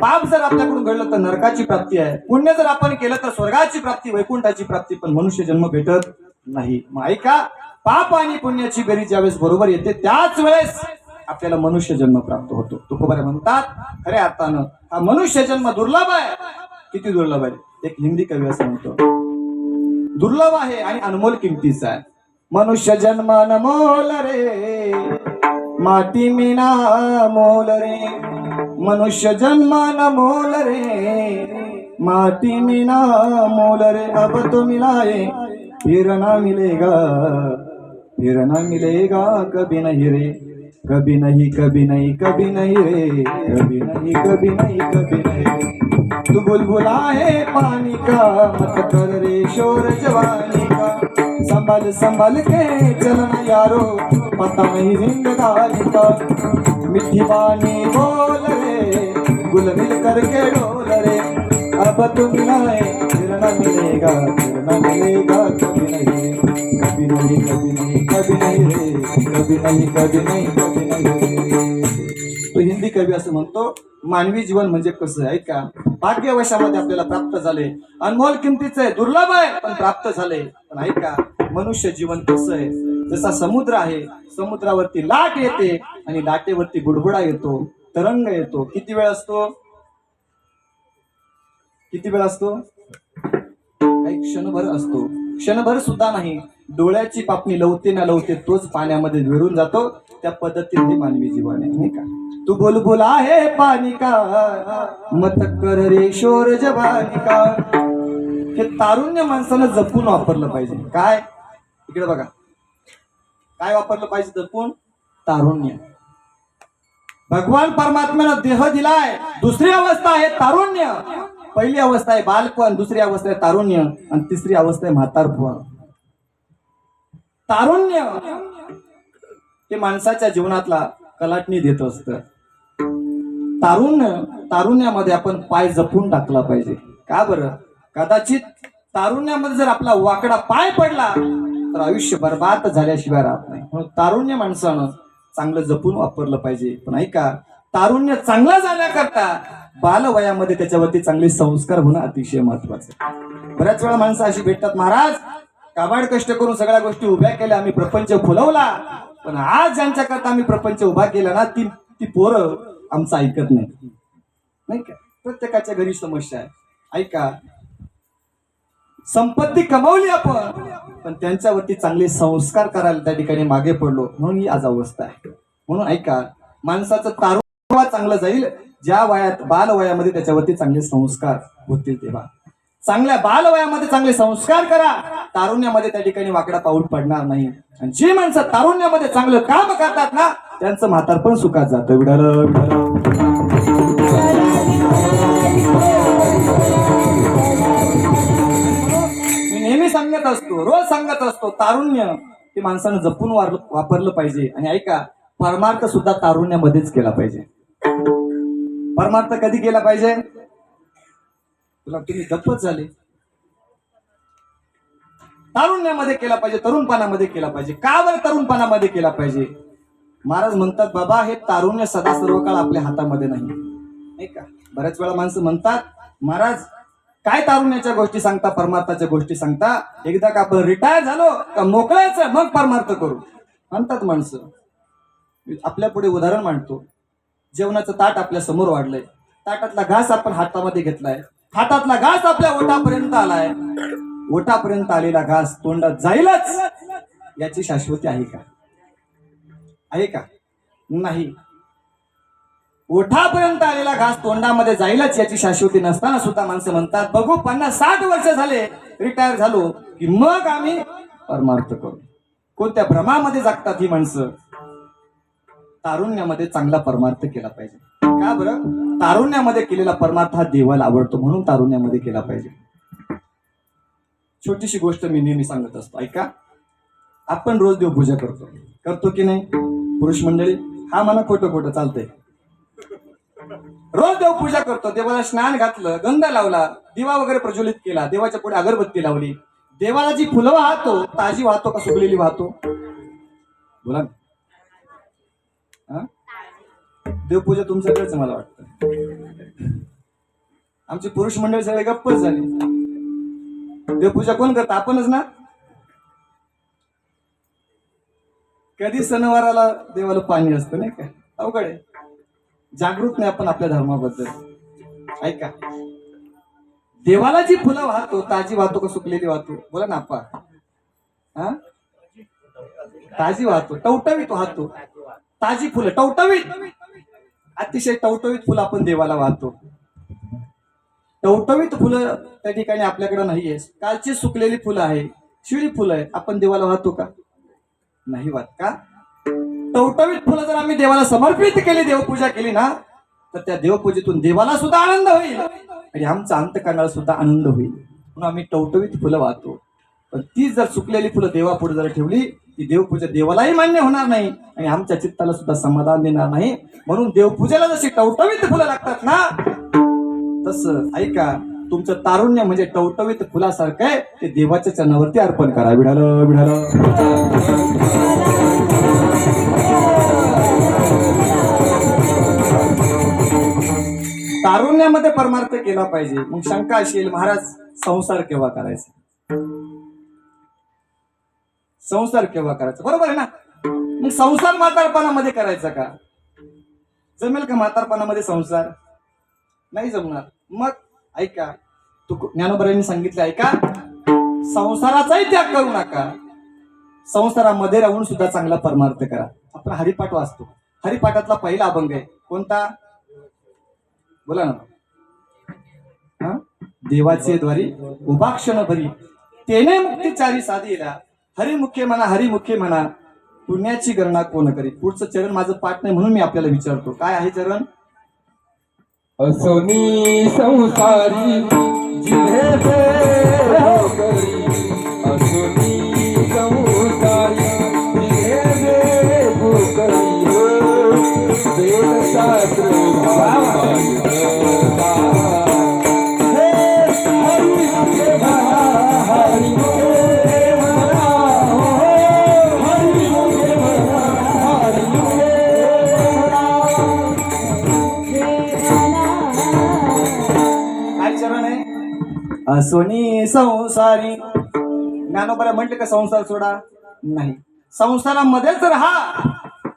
पाप जर आपल्याकडून घडलं तर नरकाची प्राप्ती आहे, पुण्य जर आपण केलं तर स्वर्गाची प्राप्ती, वैकुंठाची प्राप्ती. पण मनुष्य जन्म भेटत नाही. मग ऐका, पाप आणि पुण्याची बेरीज ज्यावेळेस बरोबर येते त्याच वेळेस आपल्याला मनुष्य जन्म प्राप्त होतो. तुकोबारा म्हणतात, खऱ्या अर्थानं हा मनुष्य जन्म दुर्लभ आहे. किती दुर्लभ आहे? एक हिंदी कवी असं म्हणतो, दुर्लभ आहे आणि अनमोल किमतीचा आहे. मनुष्य जन्म अनमोल रे, माटी मीना मोल रे. मनुष्य जन्म अनमोल रे, माटी मीना मोल रे. अब तो मिलाए फिर ना मिलेगा, फिर ना मिलेगा कभी नहीं रे. कभी नहीं कभी नहीं कभी नहीं रे, कभी नहीं कभी नहीं कभी नहीं. तू बुलबुला है पानी का, मत कर रे शोर जवानी का. संभल संभल के चलना यारो, पता नहीं जिंदगानी का। मीठी बानी बोल रे, गुल मिल करके डोल रे। अब तुम मिलाए फिर न मिलेगा, फिर न मिलेगा कभी नहीं, कभी नहीं, कभी नहीं, कभी नहीं रे, कभी नहीं, कभी नहीं, कभी नहीं। तो हिंदी कवी असं म्हणतो, मानवी जीवन म्हणजे कसं आहे का, भाग्यवशामध्ये आपल्याला प्राप्त झाले, अनमोल किमतीचं आहे, दुर्लभ आहे पण प्राप्त झाले। पण ऐका, मनुष्य जीवन कसं आहे, जसा समुद्र आहे, समुद्रावरती लाट येते आणि लाटेवरती बुडबुडा येतो, तरंग येतो। किती वेळ असतो, किती वेळ असतो, काही क्षणभर असतो, क्षणभर सुद्धा नाही। डोळ्याची पापणी लवते ना लवते तोच पाण्यामध्ये विरून जातो। त्या पद्धतीने हे मानवी जीवन आहे, नाही का। तू बुलबुल आहे पाणी का, मत कर रे शोर जवानी का। हे तारुण्य माणसानं जपून वापरलं पाहिजे। काय, इकडे बघा, काय वापरलं पाहिजे जपून, तारुण्य। भगवान परमात्म्यानं देह दिलाय, दुसरी अवस्था आहे तारुण्य। पहिली अवस्था आहे बालपण, दुसरी अवस्था आहे तारुण्य आणि तिसरी अवस्था आहे म्हातारपण। तारुण्य हे माणसाच्या जीवनातला कलाटणी देत असतं। तारुण्यामध्ये आपण पाय जपून टाकला पाहिजे। का बरं, कदाचित तारुण्यामध्ये जर आपला वाकडा पाय पडला तर आयुष्य बरबाद झाल्याशिवाय राहत नाही। म्हणून तारुण्य माणसानं चांगलं जपून वापरलं पाहिजे। पण ऐका, तारुण्य चांगलं जाण्याकरता बालवयामध्ये त्याच्यावरती चांगले संस्कार होणं अतिशय महत्वाचं। बऱ्याच वेळा माणसं अशी भेटतात, महाराज काबाड कष्ट करून सगळ्या गोष्टी उभ्या केल्या, आम्ही प्रपंच फुलवला, पण आज ज्यांच्याकरता आम्ही प्रपंच उभा केला ना, ती पोरं आमचं ऐकत नाही का। प्रत्येकाच्या घरी समस्या आहे। ऐका, संपत्ती कमावली आपण, पण त्यांच्यावरती चांगले संस्कार करायला त्या ठिकाणी मागे पडलो, म्हणून ही आज अवस्था आहे। म्हणून ऐका, माणसाचं तारुण्य चांगलं जाईल ज्या वयात, बालवयामध्ये त्याच्यावरती चांगले संस्कार होतील तेव्हा। चांगल्या बालवयामध्ये चांगले संस्कार करा, तारुण्यामध्ये त्या ठिकाणी वाकडा पाऊल पडणार नाही। आणि जी माणसं तारुण्यामध्ये चांगलं काम करतात ना, त्यांचं म्हातारपण सुखात जातं। विठाल मी नेहमी सांगत असतो, रोज सांगत असतो, तारुण्य हे माणसानं जपून वापरलं पाहिजे। आणि ऐका, परमार्थ सुद्धा तारुण्यामध्येच केला पाहिजे। परमार्थ कधी केला पाहिजे, तुला तुम्ही गप्पच झाले, तारुण्यामध्ये केला पाहिजे, तरुणपणामध्ये केला पाहिजे। का बरं तरुणपणामध्ये केला पाहिजे? महाराज म्हणतात, बाबा हे तारुण्य सदा सर्व काळ आपल्या हातामध्ये नाही का। बऱ्याच वेळा माणसं म्हणतात, महाराज काय तारुण्याच्या गोष्टी सांगता, परमार्थाच्या गोष्टी सांगता, एकदा का आपण रिटायर झालो का मोकळायचं मग परमार्थ करू म्हणतात माणसं। आपल्या पुढे उदाहरण मांडतो, जेवणाचं ताट आपल्या समोर वाढलंय, ताटातला घास आपण हातामध्ये घेतलाय, हातातला घास आपल्या ओठापर्यंत आलाय, ओठापर्यंत आलेला घास तोंडात जाईलच याची शाश्वती आहे का? आहे का? नाही। ओठापर्यंत आलेला घास तोंडामध्ये जाईलच याची शाश्वती नसताना सुद्धा माणसं म्हणतात, बघू 50-60 वर्ष झाले रिटायर झालो की मग आम्ही परमार्थ करू। कोणत्या भ्रमामध्ये जगतात ही माणसं? तारुण्यामध्ये चांगला परमार्थ केला पाहिजे। का बरं? तारुण्यामध्ये केलेला परमार्थ हा देवाला आवडतो, म्हणून तारुण्यामध्ये केला पाहिजे। छोटीशी गोष्ट मी नेहमी सांगत असतो, ऐका। आपण रोज देवपूजा करतो की नाही पुरुष मंडळी? हा मला खोटं चालतंय। रोज देवपूजा करतो, देवाला स्नान घातलं, गंध लावला, दिवा वगैरे प्रज्वलित केला, देवाच्या पुढे अगरबत्ती लावली, देवाला जी फुलं वाहतो, ताजी वाहतो का सुकलेली वाहतो? बोला ना। देवपूजा तुमच्याकडेच मला वाटतं। आमची पुरुष मंडळी सगळे गप्पच झाली। देवपूजा कोण करतं? आपणच ना। कधी सणवाराला देवाला पाणी असतं नाही का? अवघड आहे, जागृत नाही आपण आपल्या धर्माबद्दल। ऐका, देवाला जी फुलं वाहतो, ताजी वाहतो का सुकलेली वाहतो? बोला ना आप्पा। हा, ताजी वाहतो, टवटवीत वाहतो, ताजी फुलं टवटवीत, अतिशय टवटवीत फुलं आपण देवाला वाहतो। टवटवीत फुलं त्या ठिकाणी आपल्याकडे नाहीये, कालची सुकलेली फुलं आहे, शिळी फुलं आहे, आपण देवाला वाहतो का? नाही वाहत का? टवटवीत फुलं जर आम्ही देवाला समर्पित केली, देवपूजा केली ना, तर त्या देवपूजेतून देवाला सुद्धा आनंद होईल आणि आमचा अंतकरणाला सुद्धा आनंद होईल। म्हणून आम्ही टवटवीत फुलं वाहतो। पण ती जर सुकलेली फुलं देवापुढे जर ठेवली ती देवपूजा देवालाही मान्य होणार नाही आणि आमच्या चित्ताला सुद्धा समाधान देणार नाही. म्हणून देवपूजेला जशी टवटवीत फुलं लागतात ना तसं ऐका तुमचं तारुण्य म्हणजे टवटवीत फुलासारखं आहे. ते देवाच्या चरणावरती अर्पण करा. विढाल विढाल तारुण्यामध्ये परमार्थ केला पाहिजे. मग शंका असेल महाराज संसार केव्हा करायचा, संसार केव्हा करायचा, बरोबर आहे ना. मग संसार म्हातारपणामध्ये करायचा का? जमेल का म्हातारपणामध्ये संसार? नाही जमणार. मग ऐका ज्ञानोबरांनी सांगितलं ऐका संसाराचाही त्याग करू नका, संसारामध्ये राहून सुद्धा चांगला परमार्थ करा. आपण हरिपाठ वाचतो, हरिपाठातला पहिला अभंग आहे कोणता? बोला ना. हा? देवाचे द्वारी उभा क्षण भरी तेने मुक्तीचारी साधीला हरिमुखे म्हणा हरिमुखे म्हणा पुण्याची गणना कोण करी. पुढचं चरण माझं पाठ नाही म्हणून मी आपल्याला विचारतो काय आहे चरण? असोनी संसारी जिहे देव करी, असोनी संसारी जिहे देव करी, वेदशास्त्र असोनी संसारी. ज्ञानोबरा म्हटलं का संसार सोडा? नाही, संसारामध्येच राहा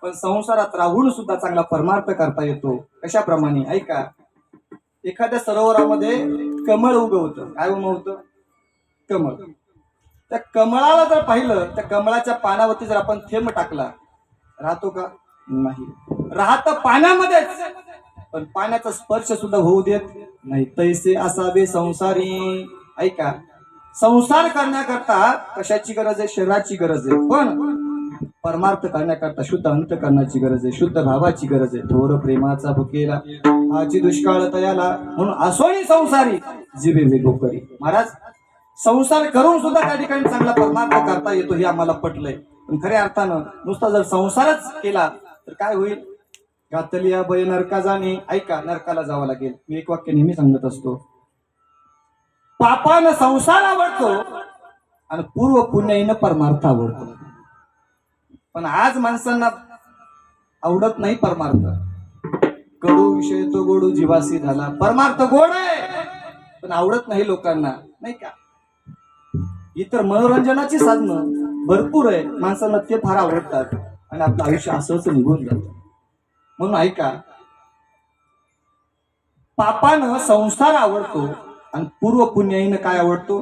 पण संसारात राहून सुद्धा चांगला परमार्थ करता येतो. कशाप्रमाणे ऐका एखाद्या सरोवरामध्ये कमळ उगवतं. काय उगवतं? कमळ. त्या कमळाला जर पाहिलं त्या कमळाच्या पानावरती जर आपण थेंब टाकला राहतो का? नाही, राहत पाण्यामध्येच पण पाण्याचा स्पर्श सुद्धा होऊ देत नाही. तैसे असावे संसारी. ऐका संसार करण्याकरता कशाची गरज आहे? शरीराची गरज आहे. पण परमार्थ करण्याकरता शुद्ध अंतकरणाची गरज आहे, शुद्ध भावाची गरज आहे. थोर प्रेमाचा भुकेला आजी दुष्काळ तयाला म्हणून असोनी संसारी जिवे वेगो करी. महाराज संसार करून सुद्धा त्या ठिकाणी चांगला परमार्थ करता येतो हे आम्हाला पटलंय. पण खऱ्या अर्थानं नुसता जर संसारच केला तर काय होईल? घातलिया भय नरका जाणे. ऐका नरकाला जावं लागेल. मी एक वाक्य नेहमी सांगत असतो, पापानं संसार आवडतो आणि पूर्व पुण्याईनं परमार्थ आवडतो. पण आज माणसांना आवडत नाही परमार्थ. कडू विषय तो गोडू जीवासी झाला. परमार्थ गोड आहे पण आवडत नाही लोकांना, नाही का. इतर मनोरंजनाची साधनं भरपूर आहे, माणसांना ते फार आवडतात आणि आपलं आयुष्य असंच निघून जातं. म्हणून ऐका पापानं संसार आवडतो आणि पूर्व पुण्याईनं काय आवडतो?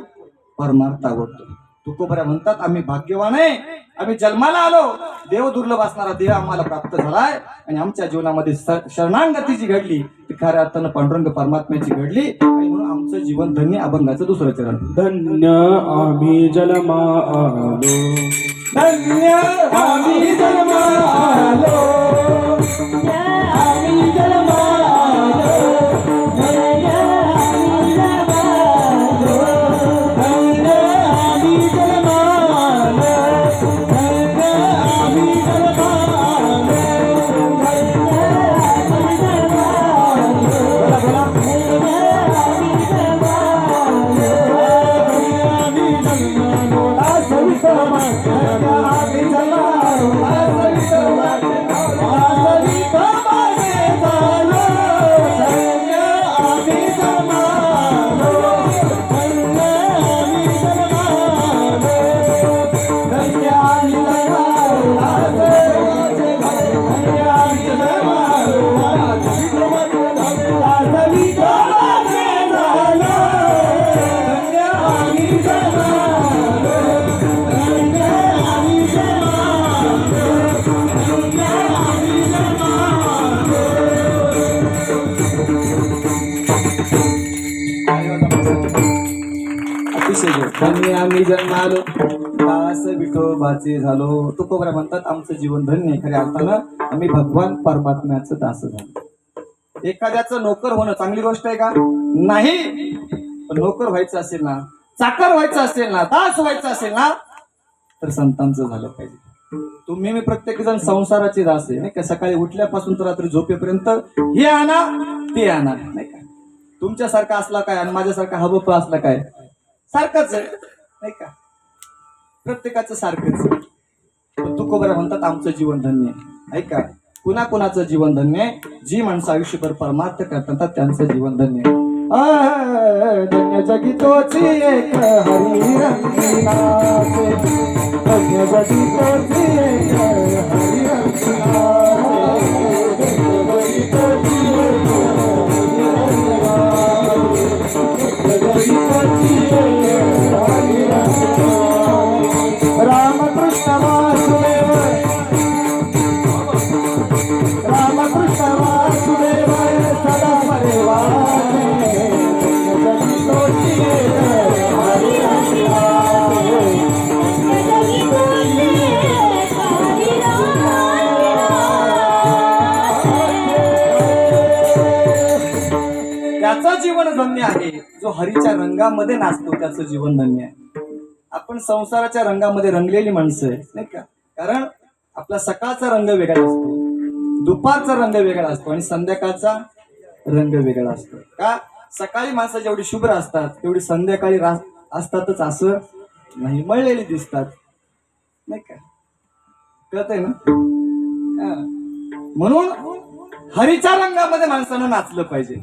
परमार्थ आवडतो. तुकोबऱ्या म्हणतात आम्ही भाग्यवान आहे, आम्ही जन्माला आलो, देव दुर्लभ असणारा देव आम्हाला प्राप्त झालाय आणि आमच्या जीवनामध्ये शरणागती जी घडली ती खऱ्या अर्थानं पांडुरंग परमात्म्याची घडली आणि म्हणून आमचं जीवन धन्य. अभंगाचं दुसरं चरण. धन्य आम्ही जन्मा आलो, धन्य आम्ही जन्मा आलो, आम्ही जन्मा आलो, धन्य आम्ही जन्मा आलो, धन्य आम्ही जन्मा आलो, धन्य आम्ही जन्मा आलो, धन्य आम्ही जन्मा धन्य आम्ही जन्मालो दास विठोबाचे झालो. तुकोबरा म्हणतात आमचं जीवन धन्य. खऱ्या अर्थानं आम्ही भगवान परमात्म्याचं दास झालो. एखाद्याचं नोकर होणं चांगली गोष्ट आहे का? नाही. पण नोकर व्हायचं असेल ना चाकर व्हायचं असेल ना, दास व्हायचं असेल ना, तर संतांचं झालं पाहिजे. तुम्ही मी प्रत्येक जण संसाराचे दास आहे नाही का. सकाळी उठल्यापासून तर रात्री झोपेपर्यंत हे आणा ते आणा नाही का. तुमच्यासारखा असला काय आणि माझ्यासारखा हबप असला काय, सारखंच आहे नाही का. प्रत्येकाचं सारखंच. तुकोबरा म्हणतात आमचं जीवन धन्य आहे ऐका. कुणाकुणाचं जीवन धन्य आहे? जी माणसं आयुष्यभर परमार्थ करतात त्यांचं जीवन धन्य आहे. धन्य जगी तोची एक हरी रंगीनाचे, धन्य जगी तोची एक हरी रंगीनाचे, रामकृष्ण वासुदेव, रामकृष्ण वासुदेवाय सदा स्मरेवाचे, जगी तोची एक हरी रंगीनाचे, जगी तोची एक हरी रंगीनाचे. त्याचं जीवन धन्य आहे. जो हरीच्या रंगामध्ये नाचतो त्याचं जीवन धन्य आहे. आपण संसाराच्या रंगामध्ये रंगलेली माणसं आहे नाही का. कारण आपला सकाळचा रंग वेगळा असतो, दुपारचा रंग वेगळा असतो आणि संध्याकाळचा रंग वेगळा असतो. का सकाळी माणसं जेवढी शुभ्र असतात तेवढी संध्याकाळी असतातच असं नाही, मळलेली दिसतात नाही का. कळतंय ना. म्हणून हरीच्या रंगामध्ये माणसानं नाचलं पाहिजे.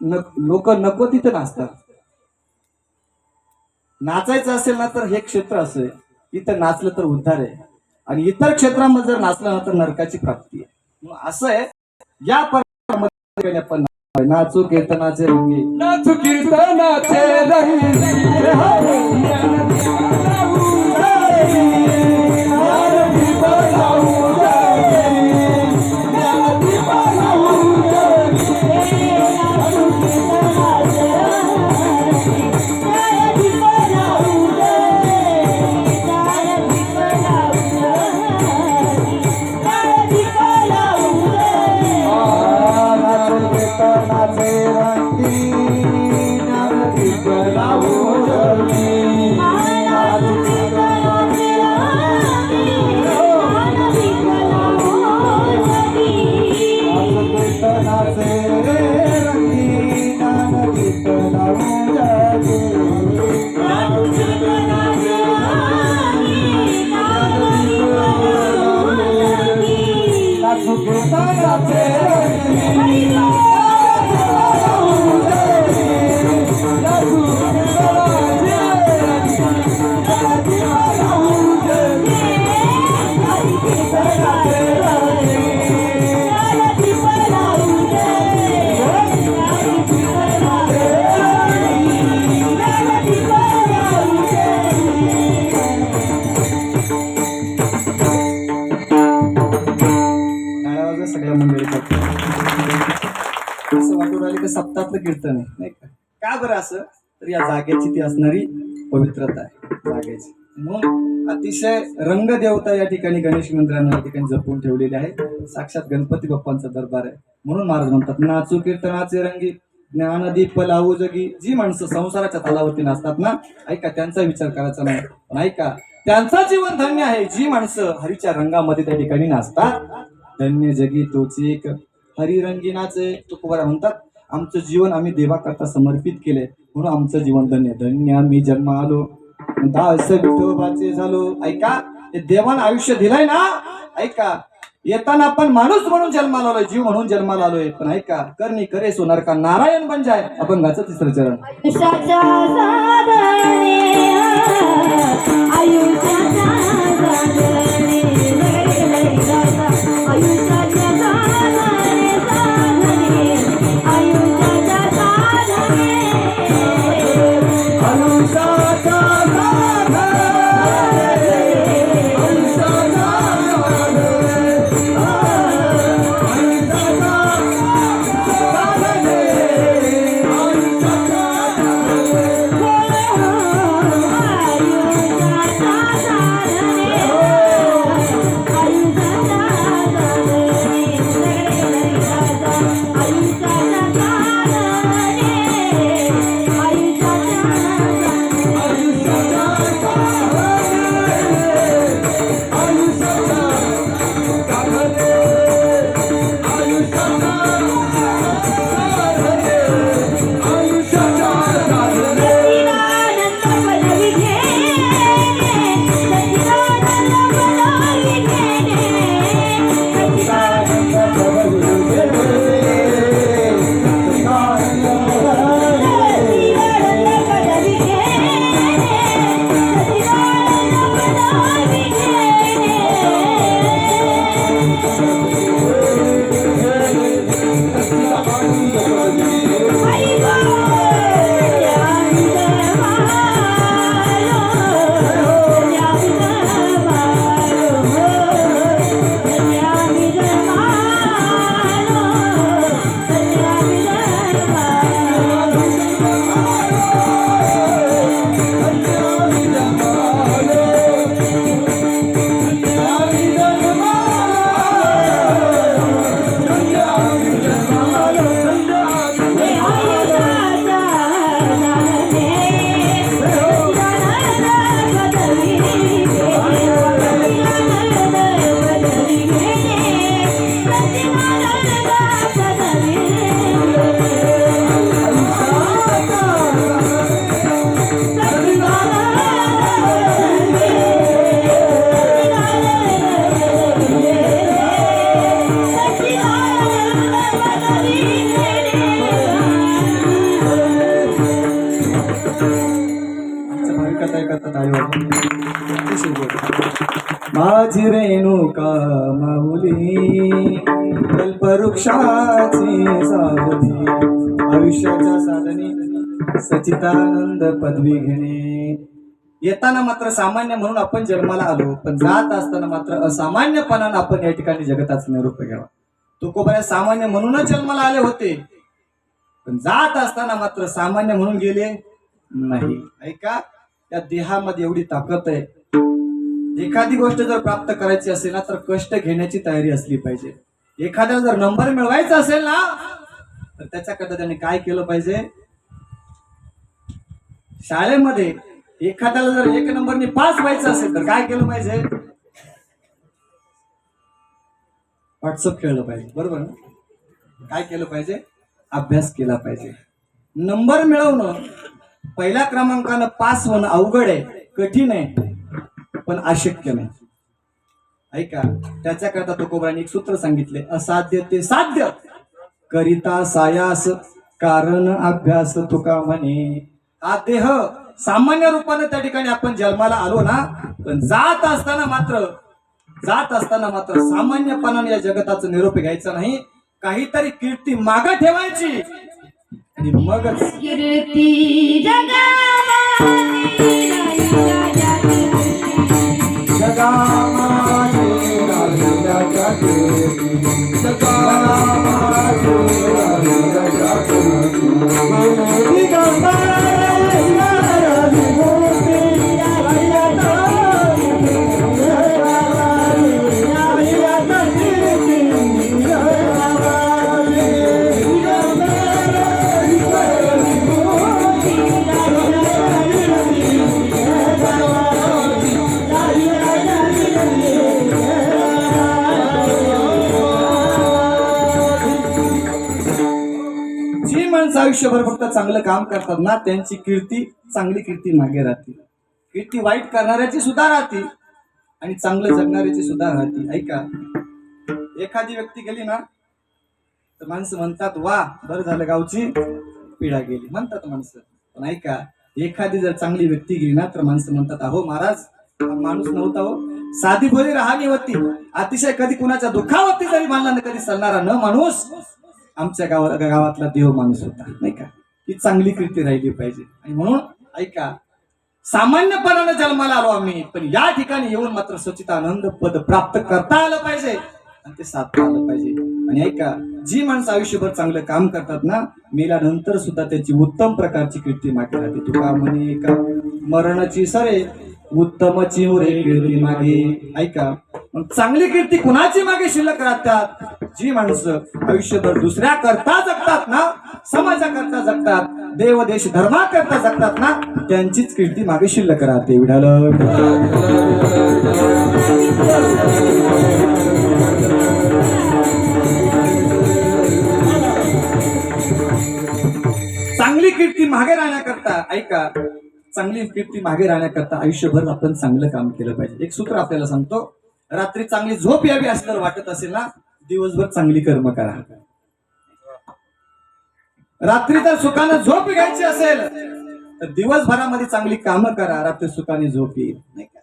लोक नको तिथं नाचतात. नाचायचं असेल ना तर हे क्षेत्र असं आहे, इथं नाचलं तर उद्धार आहे आणि इतर क्षेत्रामध्ये जर नाचलं ना तर नरकाची प्राप्ती आहे. असं आहे. या परंपरेमध्ये आपण नाचू कीर्तनाचे रंगी, नाचू कीर्तनाचे सगळ्या मंडळी असं वाटून राहिले की सप्ताहातलं कीर्तन आहे नाही का. का बरं असं, तर या जागेची ती असणारी पवित्रता आहे जागेची. म्हणून अतिशय रंगदेवता या ठिकाणी गणेश मंदिरानं या ठिकाणी जपून ठेवलेली आहे. साक्षात गणपती बाप्पांचा दरबार आहे. म्हणून महाराज म्हणतात नाचू कीर्तनाचे रंगी, ज्ञानदीप लावू जगी. जी माणसं संसाराच्या तलावरती नाचतात ना ऐका, त्यांचा विचार करायचा नाही पण ऐका त्यांचं जीवन धन्य आहे. जी माणसं हरीच्या रंगामध्ये त्या ठिकाणी नाचतात, धन्य जगी तोची एक हरी रंगीनाचे. तुकोबरा म्हणतात आमचं जीवन आम्ही देवाकरता समर्पित केले म्हणून आमचं जीवन धन्य. धन्य आम्ही जन्म आलो दास विठोबाचे झालो. ऐका, हे देवानं आयुष्य दिलंय ना ऐका. येताना आपण माणूस म्हणून जन्माला आलोय, जीव म्हणून जन्माला आलोय, पण ऐका करणी करे सोनार का नारायण बन जाय. अभंगाचं तिसरं चरण. आयुष्याच्या साधने, आयुष्याच्या साधने, आयुष्याच्या साधने, आयुष्याच्या साधने, आयुष्याच्या टाळी वाजवा. माझी रेणुका माऊली कल्पवृक्षाची सावधी आयुष्याच्या साधने सचितानंद पदवी घेणे. येताना मात्र सामान्य म्हणून आपण जन्माला आलो, पण जात असताना मात्र असामान्यपणानं आपण या ठिकाणी जगताचा निरोप घ्यावा. तुकोबा सामान्य म्हणूनच जन्माला आले होते, पण जात असताना मात्र सामान्य म्हणून गेले नाही. ऐका, त्या देहामध्ये एवढी ताकद आहे. एखादी गोष्ट जर प्राप्त करायची असेल ना तर कष्ट घेण्याची तयारी असली पाहिजे. एखाद्याला जर नंबर मिळवायचा असेल ना तर त्याच्याकरता त्याने काय केलं पाहिजे. शाळेमध्ये एखाद्याला जर 1 नंबरने पास व्हायचं असेल तर काय केलं पाहिजे. व्हॉट्सअप खेळलं पाहिजे, बरोबर ना. काय केलं पाहिजे, अभ्यास केला पाहिजे. नंबर मिळवणं, पहिल्या क्रमांकानं पास होणं अवघड आहे, कठीण आहे, पण अशक्य नाही. ऐका, त्याच्याकरता तुकोबांनी एक सूत्र सांगितले, असाध्य ते साध्य करिता सायास कारण अभ्यास तुका म्हणे. हा देह सामान्य रूपाने त्या ठिकाणी आपण जन्माला आलो ना, पण जात असताना मात्र सामान्यपणाने या जगताचा निरोप घ्यायचा नाही. काहीतरी कीर्ती मागं ठेवायची आणि मगच कीर्ती जगामध्ये आयुष्यभर फक्त चांगलं काम करतात ना, त्यांची कीर्ती, चांगली कीर्ती मागे राहते. कीर्ती वाईट करणाऱ्याची सुद्धा राहते आणि चांगलं जगणाऱ्याची सुद्धा राहते. ऐका, एखादी व्यक्ती गेली ना तर माणसं म्हणतात, वा बरं झालं गावची पिढा गेली म्हणतात माणसं. पण ऐका, एखादी जर चांगली व्यक्ती गेली ना तर माणसं म्हणतात, अहो महाराज हा माणूस नव्हता हो, साधी भोळी राहणी होती, अतिशय कधी कुणाच्या दुःखावरती जरी मानला कधी चालणारा न माणूस आमच्या गावातला देव माणूस होता. नाही का, ही चांगली कीर्ती राहिली पाहिजे. आणि म्हणून ऐका, सामान्यपणाने जन्माला आलो आम्ही, पण या ठिकाणी येऊन मात्र सच्चिदानंद पद प्राप्त करता आलं पाहिजे आणि ते साधता आलं पाहिजे. आणि ऐका, जी माणसं आयुष्यभर चांगलं काम करतात ना, मेल्यानंतर सुद्धा त्याची उत्तम प्रकारची कीर्ती मागे राहते. तुका म्हणे का मरणाची सरे उत्तमची उरे कीर्ती मागे. ऐका, मग चांगली कीर्ती कुणाची मागे शिल्लक राहतात. जी माणसं आयुष्यभर दुसऱ्या करता जगतात ना, समाजाकरता जगतात, देव देश धर्माकरता जगतात ना, त्यांचीच कीर्ती मागे शिल्लक राहते. विठाल चांगली कीर्ती मागे राहण्याकरता, ऐका, चांगली कीर्ती मागे राहण्याकरता आयुष्यभर आपण चांगलं काम केलं पाहिजे. एक सूत्र आपल्याला सांगतो, रात्री चांगली झोप यावी असं जर वाटत असेल ना, दिवसभर चांगली कर्म करा. रात्री जर सुखानं झोप घ्यायची असेल तर दिवसभरामध्ये चांगली कामं करा, रात्री सुखाने झोप येईल. नाही का,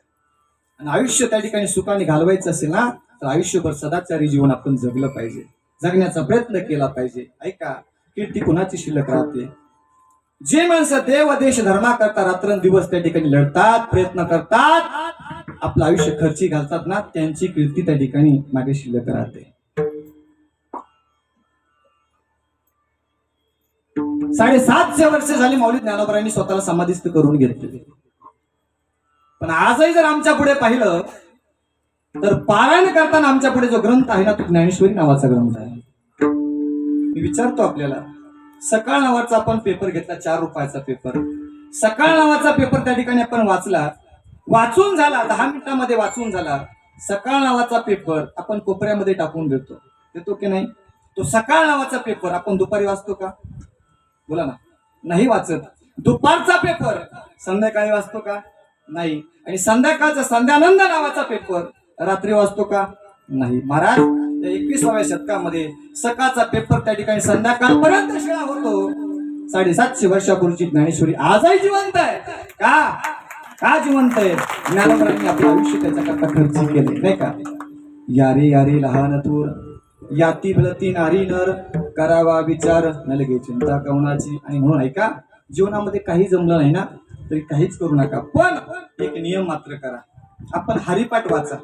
आणि आयुष्य त्या ठिकाणी सुखाने घालवायचं असेल ना तर आयुष्यभर सदाचारी जीवन आपण जगलं पाहिजे, जगण्याचा प्रयत्न केला पाहिजे. ऐका, कीर्ती कुणाची शिल्लक राहते. जे माणसं देव देश धर्मा करता रात्रंदिवस त्या ठिकाणी लढतात, प्रयत्न करतात, आपलं आयुष्य खर्ची घालतात ना, त्यांची कीर्ती त्या ठिकाणी मागे शिल्लक राहते. 750 वर्ष झाली माऊली ज्ञानोबरांनी स्वतःला समाधिस्थ करून घेतले. पण आजही जर आमच्या पुढे पाहिलं तर पारायण करताना आमच्या पुढे जो ग्रंथ आहे ना, तो ज्ञानेश्वरी नावाचा ग्रंथ आहे. मी विचारतो आपल्याला, सकाळ नावाचा आपण पेपर घेतला, 4 रुपयाचा पेपर. सकाळ नावाचा पेपर त्या ठिकाणी आपण वाचला, वाचून झाला, 10 मिनिटांमध्ये वाचून झाला. सकाळ नावाचा पेपर आपण कोपऱ्यामध्ये टाकून देतो की नाही. तो सकाळ नावाचा पेपर आपण दुपारी वाचतो का, बोला ना, नाही वाचत. दुपारचा पेपर संध्याकाळी वाचतो का, नाही. आणि संध्याकाळचा संध्यानंद नावाचा पेपर रात्री वाचतो का, नाही. महाराज, 21व्या शतकामध्ये सकाळचा पेपर त्या ठिकाणी संध्याकाळपर्यंत शिळा होतो. 750 वर्षापूर्वीची ज्ञानेश्वरी आजही जिवंत आहे का, का जिवंत आहे? ज्ञानोबरांनी आपलं आयुष्य त्याच्याकरता खर्च केले नाही का? यारे यारे लहान थोर याती बलती नारी नर करावा विचार न लगे चिंता कवनाची. आणि म्हणून ऐका, जीवनामध्ये काही जमलं नाही ना तरी काहीच करू नका, पण एक नियम मात्र करा. आपण हरिपाठ वाचा.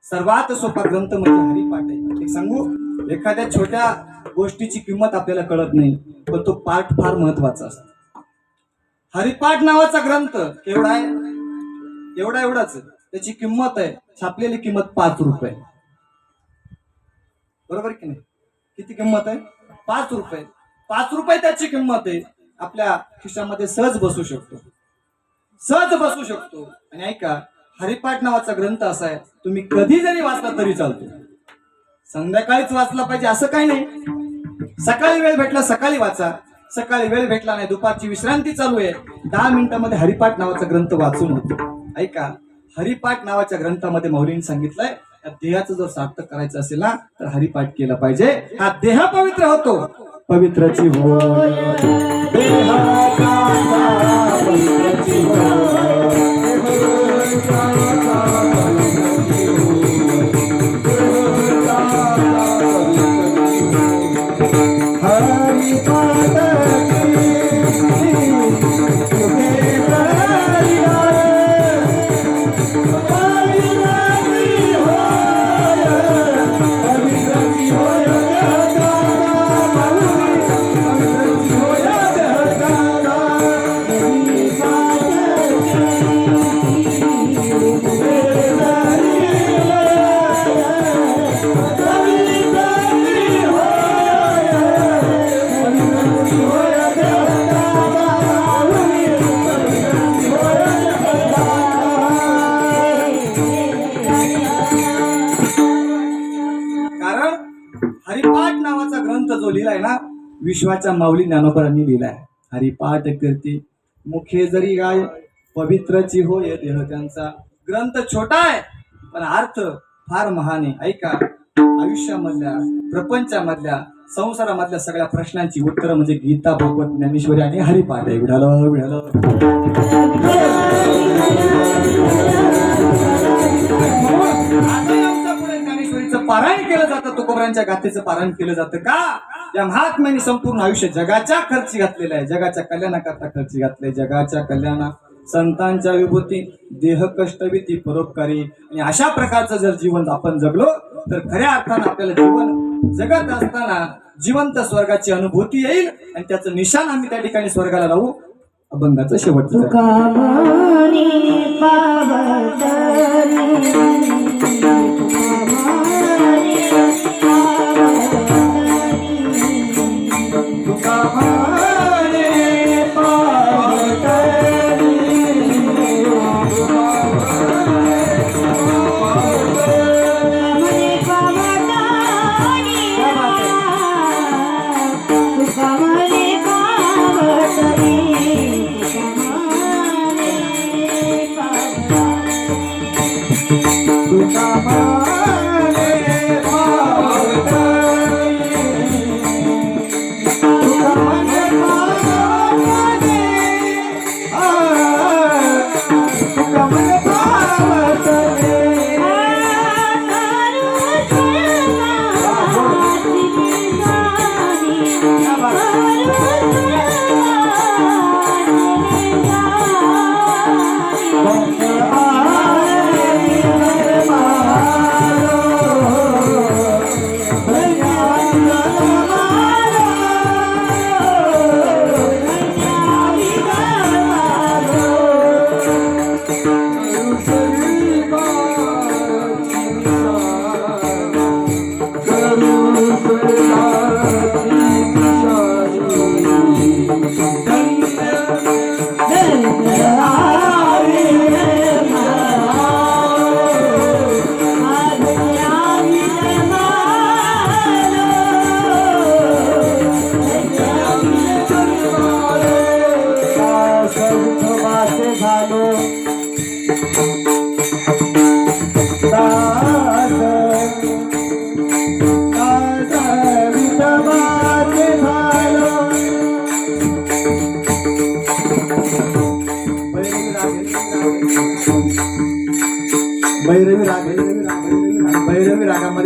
सर्वात सोपा ग्रंथ म्हणजे हरिपाठ आहे. एक सांगू, एखाद्या छोट्या गोष्टीची किंमत आपल्याला कळत नाही, पण तो पाठ फार महत्वाचा असतो. हरिपाठ नावाचा ग्रंथ केवढा आहे? एवढाच. त्याची किंमत आहे, छापलेली किंमत 5 रुपये. बरोबर की नाही? किती किंमत आहे? 5 रुपये. 5 रुपये त्याची किंमत आहे. आपल्या खिशामध्ये सहज बसू शकतो. आणि ऐका, हरिपाठ नावाचा ग्रंथ असा आहे, तुम्ही कधी जरी वाचला तरी चालतो. संध्याकाळीच वाचला पाहिजे असं काही नाही. सकाळी वेळ भेटला सकाळी वाचा, सकाळी वेळ भेटला नाही, दुपारची विश्रांती चालू आहे, 10 मिनिटांमध्ये हरिपाठ नावाचा ग्रंथ वाचून होतो. ऐका, हरिपाठ नावाच्या ग्रंथामध्ये माऊलींनी सांगितलंय, या देहाचं जर सार्थक करायचं असेल ना तर हरिपाठ केला पाहिजे. हा देह पवित्र होतो. पवित्रची होय देहाचा पवित्रची हरिपाठ नावाचा ग्रंथ जो लिहिलाय ना, विश्वाच्या माऊली ज्ञानोबरांनी लिहिलाय. हरिपाठ कीर्ती मुखे जरी गाय पवित्रची होय देह त्यांचा. ग्रंथ छोटा आहे पण अर्थ फार महान आहे. ऐका, आयुष्यामधल्या, प्रपंचामधल्या, संसारामधल्या सगळ्या प्रश्नांची उत्तरं म्हणजे गीता, भगवत, ज्ञानेश्वरी आणि हरिपाठ आहे. विढालं ज्ञानेश्वरीचं पारायण केलं जातं, तुकोबरांच्या गाथेचं पारायण केलं जातं का? या महात्म्यांनी संपूर्ण आयुष्य जगाच्या खर्ची घातलेलं आहे, जगाच्या कल्याणाकरता खर्ची घातले. जगाच्या कल्याणा, संतांच्या विभूती, देह कष्टविती, परोपकारी. आणि अशा प्रकारचं जर जीवन आपण जगलो तर खऱ्या अर्थानं आपल्याला जीवन जगत असताना जिवंत स्वर्गाची अनुभूती येईल आणि त्याचं निशाण आम्ही त्या ठिकाणी स्वर्गाला लावू. अभंगाचं शेवटचं तुका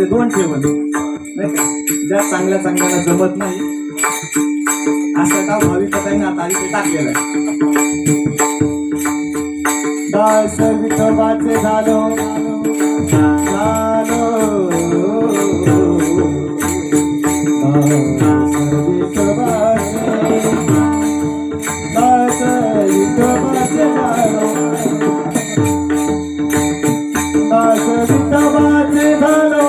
मध्ये 2 ठेवण नाही का, ज्या चांगल्या चांगल्याला जमत नाही असा डाव भाविकताईने आता इथे टाकलेला आहे. दास विठोबाचे झालो झालो दास विठोबाचे झालो दास विठोबाचे झालो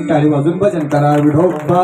टाळी वाजून भजन करा. विठोबा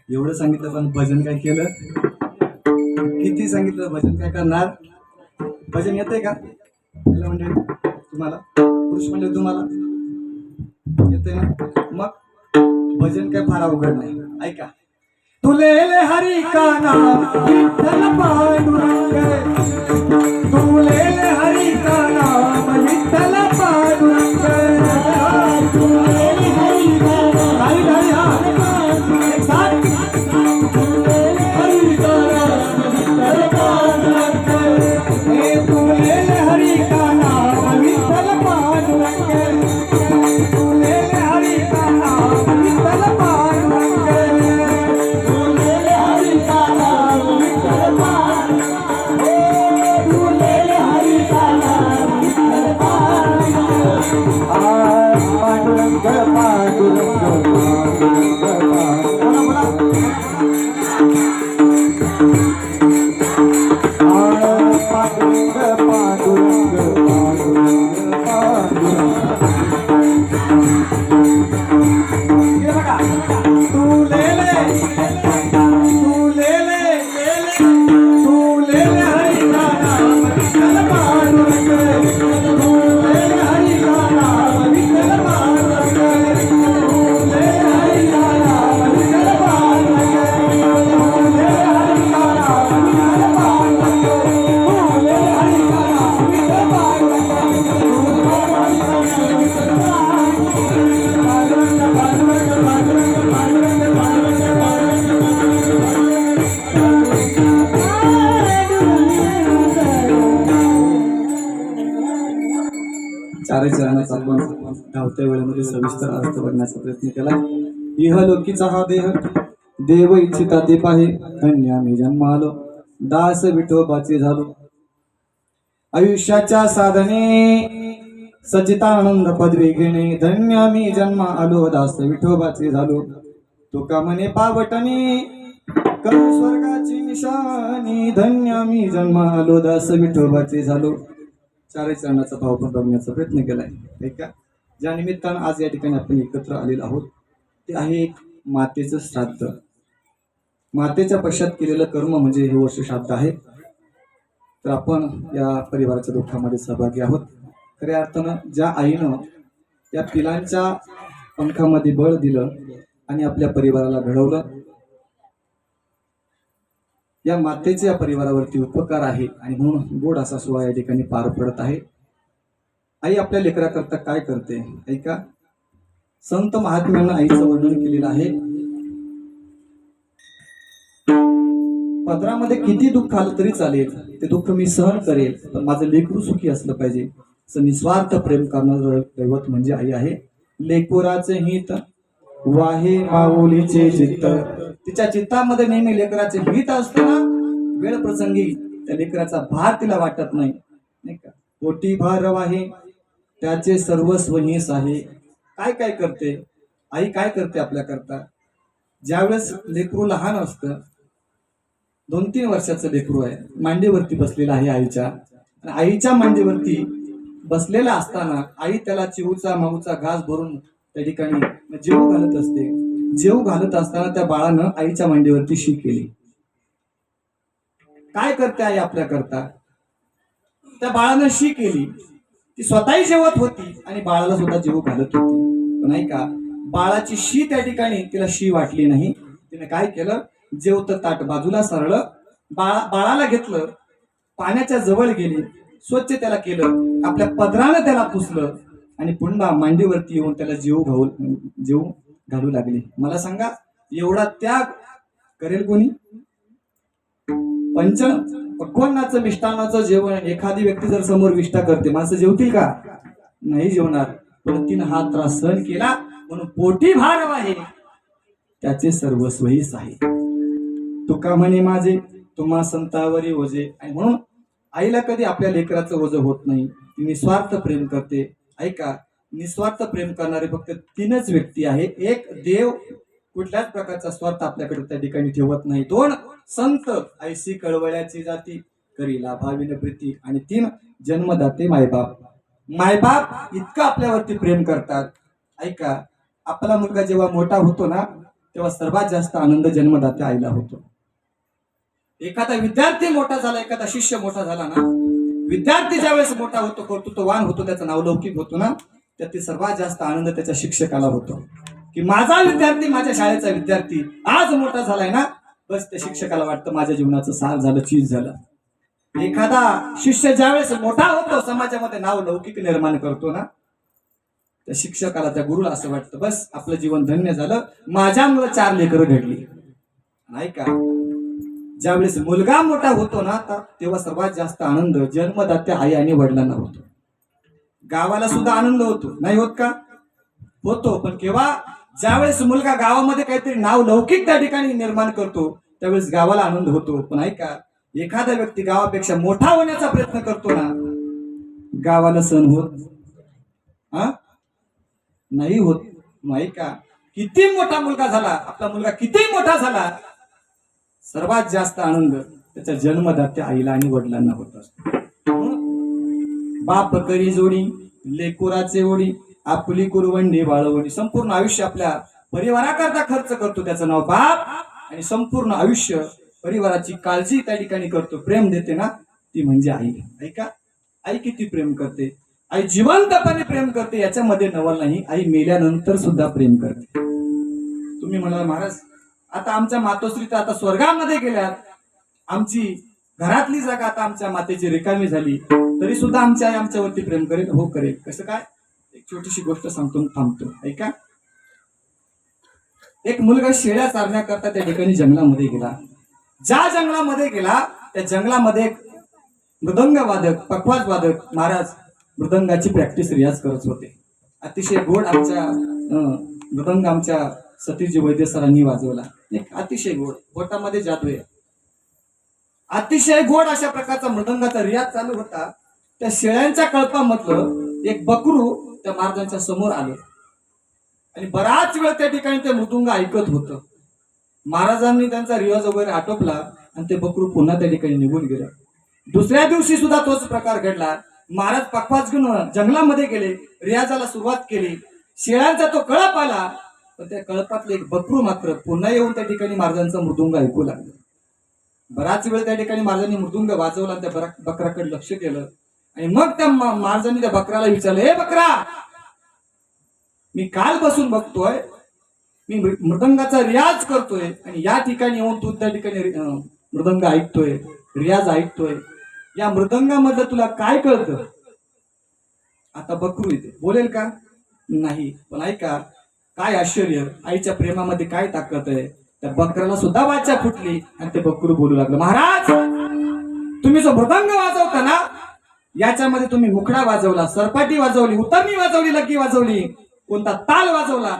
एवढं सांगितलं पण भजन काय केलं? किती सांगितलं भजन काय करणार? भजन येतंय का महिला मंडळी तुम्हाला? पुरुष मंडळी तुम्हाला येतंय ना? मग भजन काय फार अवघड नाही. ऐका. तुले हरी का नाम विठ्ठल पांडुरंग, तुले हरी का नाम विठ्ठल पांडुरंग, तुले हरी का नाम एक साथ हरी का नाम विठ्ठल पांडुरंग, हे तुले हरी का नाम विठ्ठल पांडुरंग, तुले हरी का नाम विठ्ठल पांडुरंग, चारही चरणाचा आपण धावत्या वेळेमध्ये सविस्तर अर्थ बघण्याचा प्रयत्न केला. इहलोकीचा हा देह देव इच्छिता ते पाहे, धन्य आम्ही जन्म आलो दास विठोबाचे झालो. आयुष्याच्या साधने सचितानंद पदवी घेणे, धन्य आम्ही जन्म आलो दास विठोबाचे झालो. तुका म्हणे पावटणे करू स्वर्गाची निशाणी, धन्य आम्ही जन्म आलो दास विठोबाचे झालो. चारही चरणाचा भाव पण बघण्याचा प्रयत्न केलाय. ऐका. ज्या निमित्तानं आज या ठिकाणी आपण एकत्र आलेलो आहोत ते आहे एक मातेचं श्राद्ध. मातेच्या पश्चात केलेलं कर्म म्हणजे हे वर्ष श्राद्ध आहे. तर आपण या परिवाराच्या दुःखामध्ये सहभागी आहोत. खऱ्या अर्थानं ज्या आईनं या पिलांच्या पंखामध्ये बळ दिलं आणि आपल्या परिवाराला घडवलं, या मातेचे या परिवारावरती उपकार आहे आणि म्हणून गोड असा सोहळा या ठिकाणी पार पडत आहे. आई आपल्या लेकराकरता काय करते ऐका. संत महात्म्यांना आईचं वर्णन केलेलं आहे. पदरामध्ये किती दुःख आलं तरी चालेल, ते दुःख मी सहन करेल, पण माझं लेकरू सुखी असलं पाहिजे असं निस्वार्थ प्रेम करणारं दैवत म्हणजे आई आहे. लेकराचे हित वाहे माऊलीचे चित्त, तिच्या चित्तामध्ये नेहमी लेकराचे हित असतं ना. वेळ प्रसंगी त्या लेकराचा भार तिला वाटत नाही, नाही का. पोटी भार वाहे त्याचे सर्वस्व हीच आहे. काय काय करते आई, काय करते आपल्या करता. ज्यावेळेस लेकरू लहान असतं, 2-3 वर्षाचं लेकरू आहे, मांडीवरती बसलेलं आहे आईच्या, आणि आईच्या मांडीवरती बसलेला असताना आई त्याला चिवचा माऊचा घास भरून त्या ठिकाणी जेव घालत असते. जेव घालत असताना त्या बाळानं आईच्या मांडीवरती शी केली. काय करते आई आपल्या करता. त्या बाळानं शी केली, ती स्वतःही जेवत होती आणि बाळाला सुद्धा जेव घालत होती. पण ऐका, बाळाची शी त्या ठिकाणी तिला शी वाटली नाही. तिने काय केलं, जेवतं ताट बाजूला सरळं, बाळाला घेतलं, पाण्याच्या जवळ गेली, स्वच्छ त्याला केलं, आपल्या पदरानं त्याला पुसलं आणि पुन्हा मांडीवरती येऊन त्याला जेव घालू लागली. मला सांगा, एवढा त्याग करेल कोणी. 55 मिष्टान्नाचं जेवण एखादी व्यक्ती जर समोर विष्ठा करते, माणसं जेवतील का? नाही जेवणार. पण तिनं हा त्रास सहन केला म्हणून पोटी भार आहे त्याचे सर्वस्व हीच आहे. तुका म्हणे माझे तुम्हा संतावरी ओझे. आणि म्हणून आईला कधी आपल्या लेकराचं ओझं होत नाही. ती निस्वार्थ प्रेम करते. ऐका, निस्वार्थ प्रेम करणारे फक्त 3च व्यक्ती आहे. एक देव कुठल्याच प्रकारचा स्वार्थ आपल्याकडे त्या ठिकाणी ठेवत नाही. 2 संत ऐसी कळवळ्याची जाती करीला भाविन प्रीती. आणि 3 जन्मदाते मायबाप. मायबाप इतकं आपल्यावरती प्रेम करतात. ऐका, आपला मुलगा जेव्हा मोठा होतो ना, तेव्हा सर्वात जास्त आनंद जन्मदात्या आईला होतो. एखादा विद्यार्थी मोठा झाला, एखादा शिष्य मोठा झाला ना, विद्यार्थी ज्यावेळेस मोठा होतो, कर्तृत्ववान होतो, त्याचं नाव लौकिक होतो ना, त्यात सर्वात जास्त आनंद त्याच्या शिक्षकाला होतो की माझा विद्यार्थी, माझ्या शाळेचा विद्यार्थी आज मोठा झालाय ना, बस त्या शिक्षकाला वाटतं माझ्या जीवनाचं सार झालं, चीज झालं. एखादा शिष्य ज्यावेळेस मोठा होतो, समाजामध्ये नाव लौकिक निर्माण करतो ना, त्या शिक्षकाला, त्या गुरुला असं वाटतं बस आपलं जीवन धन्य झालं, माझ्यामुळे 4 लेकरं घडली. नाही का? ज्यावेळेस मुलगा मोठा होतो ना, तेव्हा सर्वात जास्त आनंद जन्मदात्या आई आणि वडिलांना होतो. गावाला सुद्धा आनंद होतो, नाही होत का? होतो. पण केव्हा? ज्यावेळेस मुलगा गावामध्ये काहीतरी नाव लौकिक त्या ठिकाणी निर्माण करतो, त्यावेळेस गावाला आनंद होतो. पण ऐका, एखादा व्यक्ती गावापेक्षा मोठा होण्याचा प्रयत्न करतो ना, गावाला सण होत नाही होत. नाही का? किती मोठा मुलगा झाला, आपला मुलगा किती मोठा झाला, सर्वात जास्त आनंद त्याच्या जन्मदात्या आईला आणि वडिलांना होत असतो. बाप करी जोडी, लेकुराचे ओढी, आपली कुरवंडी बाळवणी. संपूर्ण आयुष्य आपल्या परिवाराकरता खर्च करतो, त्याचं नाव बाप. आणि संपूर्ण आयुष्य परिवाराची काळजी त्या ठिकाणी करतो, प्रेम देते ना, ती म्हणजे आई. ऐका, आई किती प्रेम करते. आई जिवंतपणे प्रेम करते, याच्यामध्ये नवल नाही. आई मेल्यानंतर सुद्धा प्रेम करते. तुम्ही म्हणाल महाराज, आता आमच्या मातोश्री तर आता स्वर्गामध्ये गेल्यात, आमची घरातली जागा आता आमच्या मातेची रिकामी झाली, तरी सुद्धा आमची आई आमच्यावरती प्रेम करेल. हो करेल. कसं काय? एक छोटीशी गोष्ट सांगतो, थांबतो. ऐका, एक मुलगा शेळ्या चारण्याकरता त्या ठिकाणी जंगलामध्ये गेला. ज्या जंगलामध्ये गेला, त्या जंगलामध्ये एक मृदंग वादक, पखवाज वादक महाराज मृदंगाची प्रॅक्टिस, रियाज करत होते. अतिशय गोड आमच्या मृदंग आमच्या सतीजी वैद्य सरांनी वाजवला. एक अतिशय गोड, पोटामध्ये जादू आहे. अतिशय गोड अशा प्रकारचा मृदंगाचा रियाज चालू होता. त्या शेळ्यांच्या कळपामधलं एक बकरू त्या महाराजांच्या समोर आलं आणि बराच वेळ त्या ठिकाणी ते मृदुंग ऐकत होतं. महाराजांनी त्यांचा रियाज वगैरे आटोपला आणि ते बकरू पुन्हा त्या ठिकाणी निघून गेलं. दुसऱ्या दिवशी सुद्धा तोच प्रकार घडला. महाराज पखवाज घेऊन जंगलामध्ये गेले, रियाजाला सुरुवात केली. शेळ्यांचा तो कळप आला, पण त्या कळपातलं एक बकरू मात्र पुन्हा येऊन त्या ठिकाणी महाराजांचा मृदुंग ऐकू लागलं. बराच वेळ त्या ठिकाणी महाराजांनी मृदुंग वाजवला, त्या बकराकडे लक्ष केलं आणि मग त्या महाराजांनी त्या बकराला विचारलं, हे बकरा, मी काल बसून बघतोय, मी मृदंगाचा रियाज करतोय आणि या ठिकाणी येऊन तू त्या ठिकाणी मृदंग ऐकतोय, रियाज ऐकतोय, या मृदंगामधलं तुला काय कळतं? आता बकरू येते, बोलेल का? नाही. पण ऐका, काय आश्चर्य, आईच्या प्रेमामध्ये काय ताकद आहे. त्या बकराला सुद्धा वाचा फुटली आणि ते बकरू बोलू लागलं, महाराज, तुम्ही जो मृदंग वाजवता ना, याच्यामध्ये तुम्ही मुखडा वाजवला, सरपाटी वाजवली, उतरणी वाजवली, लकी वाजवली, कोणता ताल वाजवला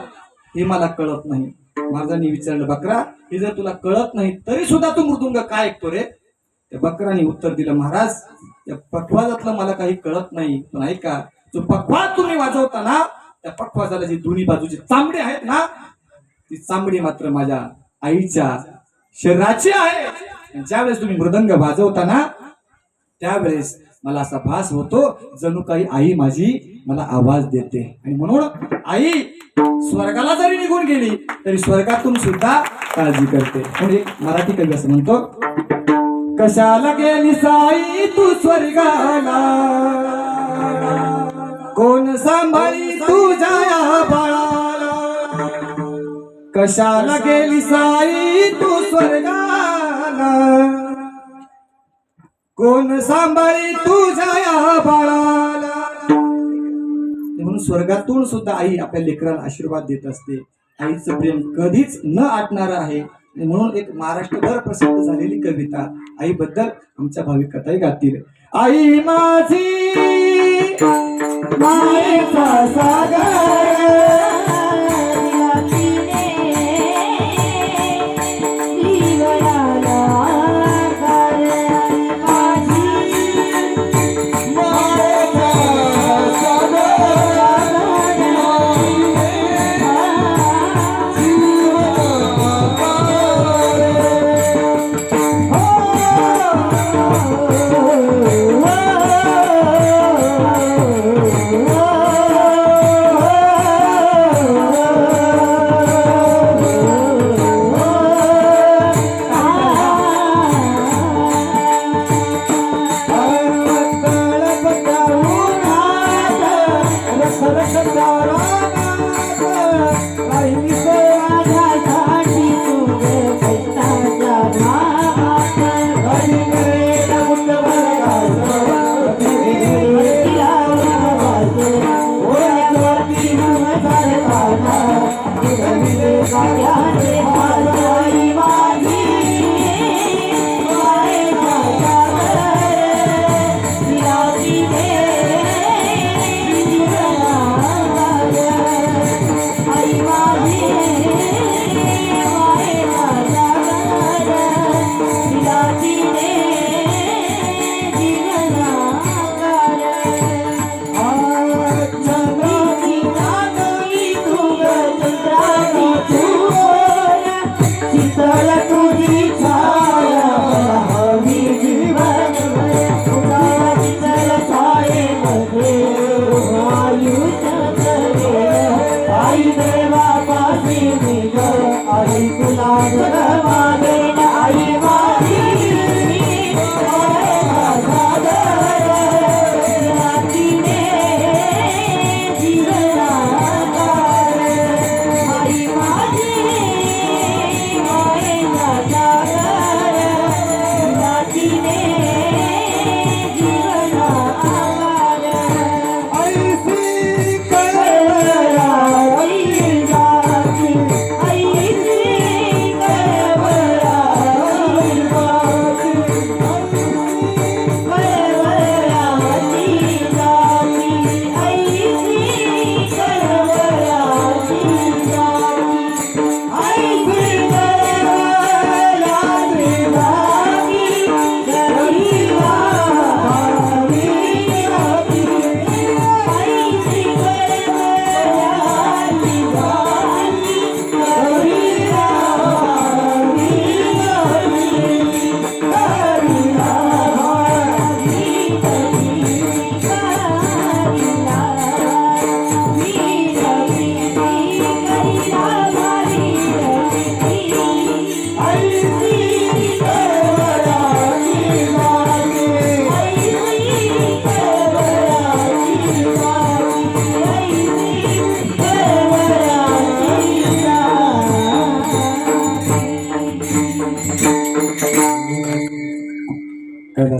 हे मला कळत नाही. महाराजांनी विचारलं, बकरा, हे जर तुला कळत नाही तरी सुद्धा तू मृदुंग काय ऐकतो रे? त्या बकराने उत्तर दिलं, महाराज, त्या पखवाजातलं मला काही कळत नाही, पण ऐका, जो पखवाज तुम्ही वाजवता ना, त्या पखवाजाला जी दोन्ही बाजूची चांबडी आहेत ना, ती चांबडी मात्र माझ्या आईच्या शरीराची आहे. ज्यावेळेस तुम्ही मृदंग वाजवता ना, त्यावेळेस मला असा भास होतो जणू काही आई माझी मला आवाज देते. आणि म्हणून आई स्वर्गाला जरी निघून गेली तरी स्वर्गातून सुद्धा काळजी करते. म्हणून एक मराठी कवी असं म्हणतो, कशाला गेली साई तू स्वर्गाला, कोण सांभाळी तुझ्या बाळाला. कशाला गेली साई तू स्वर्गाला, कोण सांभाळी तुझ्या बाळाला. म्हणून स्वर्गातून सुद्धा आई आपल्या लेकराला आशीर्वाद देत असते. आईचं प्रेम कधीच न आटणार आहे. आणि म्हणून एक महाराष्ट्रभर प्रसिद्ध झालेली कविता आईबद्दल आमच्या भाविक कथाही गातील. आई माझी मायेचा सागर,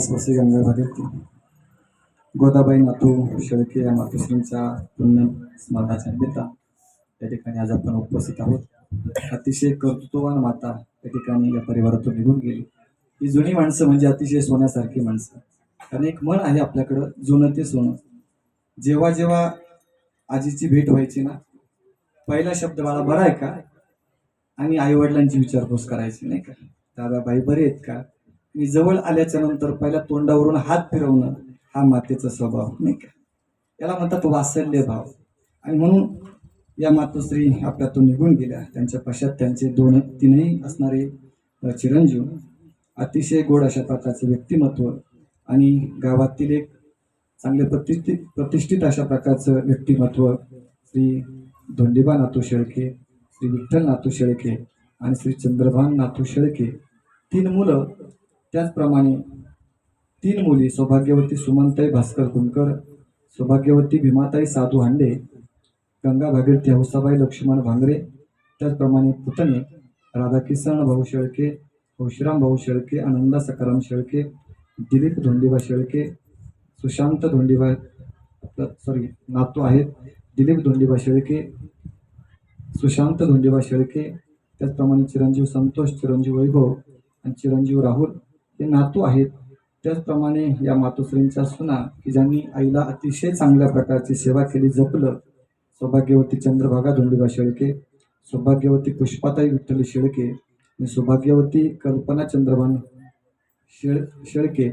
कैलासवासी गंगा भागीरथी गोदाबाई नातू शेळके या मातोश्रींच्या पुण्य स्मरणाच्या निमित्त या ठिकाणी आज आपण उपस्थित आहोत. अतिशय कर्तृत्ववान माता या ठिकाणी या परिवारातून निघून गेली. ही जुनी माणसं म्हणजे अतिशय सोन्यासारखी माणसं. कारण एक म्हण आहे आपल्याकडं, जुनं ते सोनं. जेव्हा जेव्हा आजीची भेट व्हायची ना, पहिला शब्द बाळा बरा आहे का, आणि आईवडिलांची विचारपूस करायची नाही का, दादाबाई बरे आहेत का. मी जवळ आल्याच्या नंतर पहिल्या तोंडावरून हात फिरवणं हा मातेचा स्वभाव नाही का, याला म्हणतात वात्सल्य भाव. आणि म्हणून या मातोश्री आपल्यातून निघून गेल्या. त्यांच्या पश्चात त्यांचे तीनही असणारे चिरंजीव, अतिशय गोड अशा प्रकारचे व्यक्तिमत्व आणि गावातील एक चांगले प्रतिष्ठित अशा प्रकारचं व्यक्तिमत्व श्री धोंडीबा नातू शेळके, श्री विठ्ठल नातू शेळके आणि श्री चंद्रभान नातू शेळके. 3 मुलं, त्याचप्रमाणे 3 मुली, सौभाग्यवती सुमनताई भास्कर कुंकर, सौभाग्यवती भीमाताई साधू हांडे, गंगा भागीरथी हौसाबाई लक्ष्मण भांगरे. त्याचप्रमाणे पुतणे राधाकिसन भाऊ शेळके, हौशीराम भाऊ शेळके, आनंदा सकाराम शेळके, दिलीप धोंडीबा शेळके, सुशांत धोंडीबा नातू आहेत दिलीप धोंडीबा शेळके, सुशांत धोंडीबा शेळके. त्याचप्रमाणे चिरंजीव संतोष, चिरंजीव वैभव आणि चिरंजीव राहुल हे नातू आहेत. त्याचप्रमाणे या मातोश्रींच्या सुना की ज्यांनी आईला अतिशय चांगल्या प्रकारची सेवा केली, जपलं, सौभाग्यवती चंद्रभागा धोंडीबा शेळके, सौभाग्यवती पुष्पाताई विठ्ठल शेळके आणि सौभाग्यवती कल्पना चंद्रभान शेळके.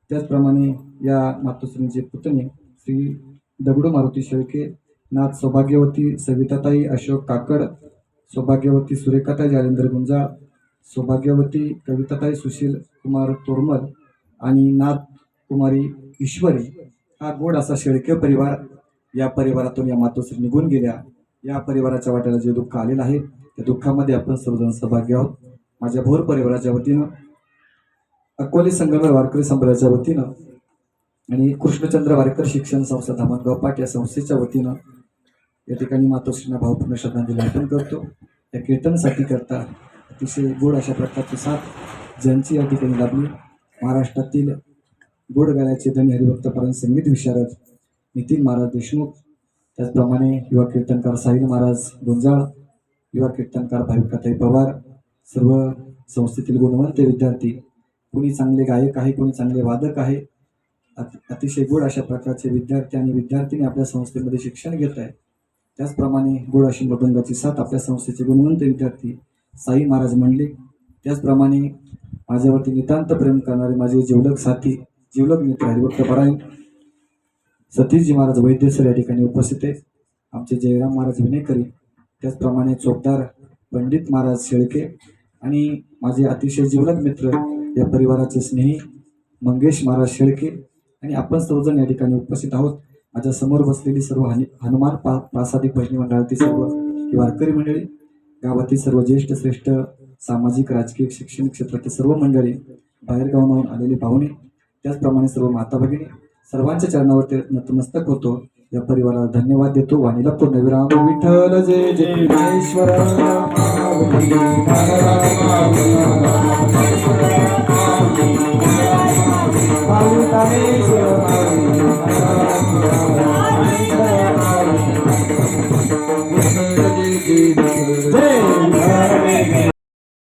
त्याचप्रमाणे या मातोश्रींचे पुतणे श्री दगडू मारुती शेळके, नाथ सौभाग्यवती सविताताई अशोक काकड, सौभाग्यवती सुरेखाताई जालेंद्र गुंजाळ, सौभाग्यवती कविताताई सुशील कुमार तोरमल आणि नाथ कुमारी ईश्वरी. हा गोड असा शेळके परिवार. या परिवारातून या मातोश्री निघून गेल्या. या परिवाराच्या वाट्याला जे दुःख आलेलं आहे त्या दुःखामध्ये आपण सर्वजण सहभागी आहोत. माझ्या भोर परिवाराच्या वतीनं, अकोले संगमनेर वारकरी संप्रदायाच्या वतीनं आणि कृष्णचंद्र वारकर शिक्षण संस्था धामणगाव पाट या संस्थेच्या वतीनं या ठिकाणी मातोश्रींना भावपूर्ण श्रद्धांजली अर्पण करतो. या कीर्तनासाठी करता अतिशय गोड अशा प्रकारची साथ ज्यांची या ठिकाणी लाभली, महाराष्ट्रातील गोड गाण्याचे धनी हरिभक्तपरायण संगीत विशारद नितीन महाराज देशमुख, त्याचप्रमाणे युवा कीर्तनकार साहिल महाराज गुंजाळ, युवा कीर्तनकार भाविकाताई पवार, सर्व संस्थेतील गुणवंत विद्यार्थी, कोणी चांगले गायक आहे, कोणी चांगले वादक आहे, अतिशय गोड अशा प्रकारचे विद्यार्थी आणि विद्यार्थिनी आपल्या संस्थेमध्ये शिक्षण घेत आहे. त्याचप्रमाणे गोड अशी मृदंगाची साथ आपल्या संस्थेचे गुणवंत विद्यार्थी साई महाराज मंडलिक. त्याचप्रमाणे माझ्यावरती नितांत प्रेम करणारे माझे जिवलग साथी, जिवलग मित्र हरिभक्तपरायण सतीशजी महाराज वैद्य सर या ठिकाणी उपस्थित आहेत. आमचे जयराम महाराज विनेकरी, त्याचप्रमाणे चोपदार पंडित महाराज शेळके आणि माझे अतिशय जिवलग मित्र या परिवाराचे स्नेही मंगेश महाराज शेळके आणि आपण सर्वजण या ठिकाणी उपस्थित आहोत. माझ्या समोर बसलेली सर्व हनुमान प्रासादिक भजनी मंडळातील सर्व ही वारकरी मंडळी, गावातील सर्व ज्येष्ठ श्रेष्ठ सामाजिक राजकीय शैक्षणिक क्षेत्रातील सर्व मंडळी, बाहेरगावाहून आलेले पाहुणे, त्याचप्रमाणे सर्व माता भगिनी, सर्वांच्या चरणावरती नतमस्तक होतो. या परिवाराला धन्यवाद देतो. वाणीला पूर्णविराम. विठ्ठल जय जय ज्ञानेश्वर. जय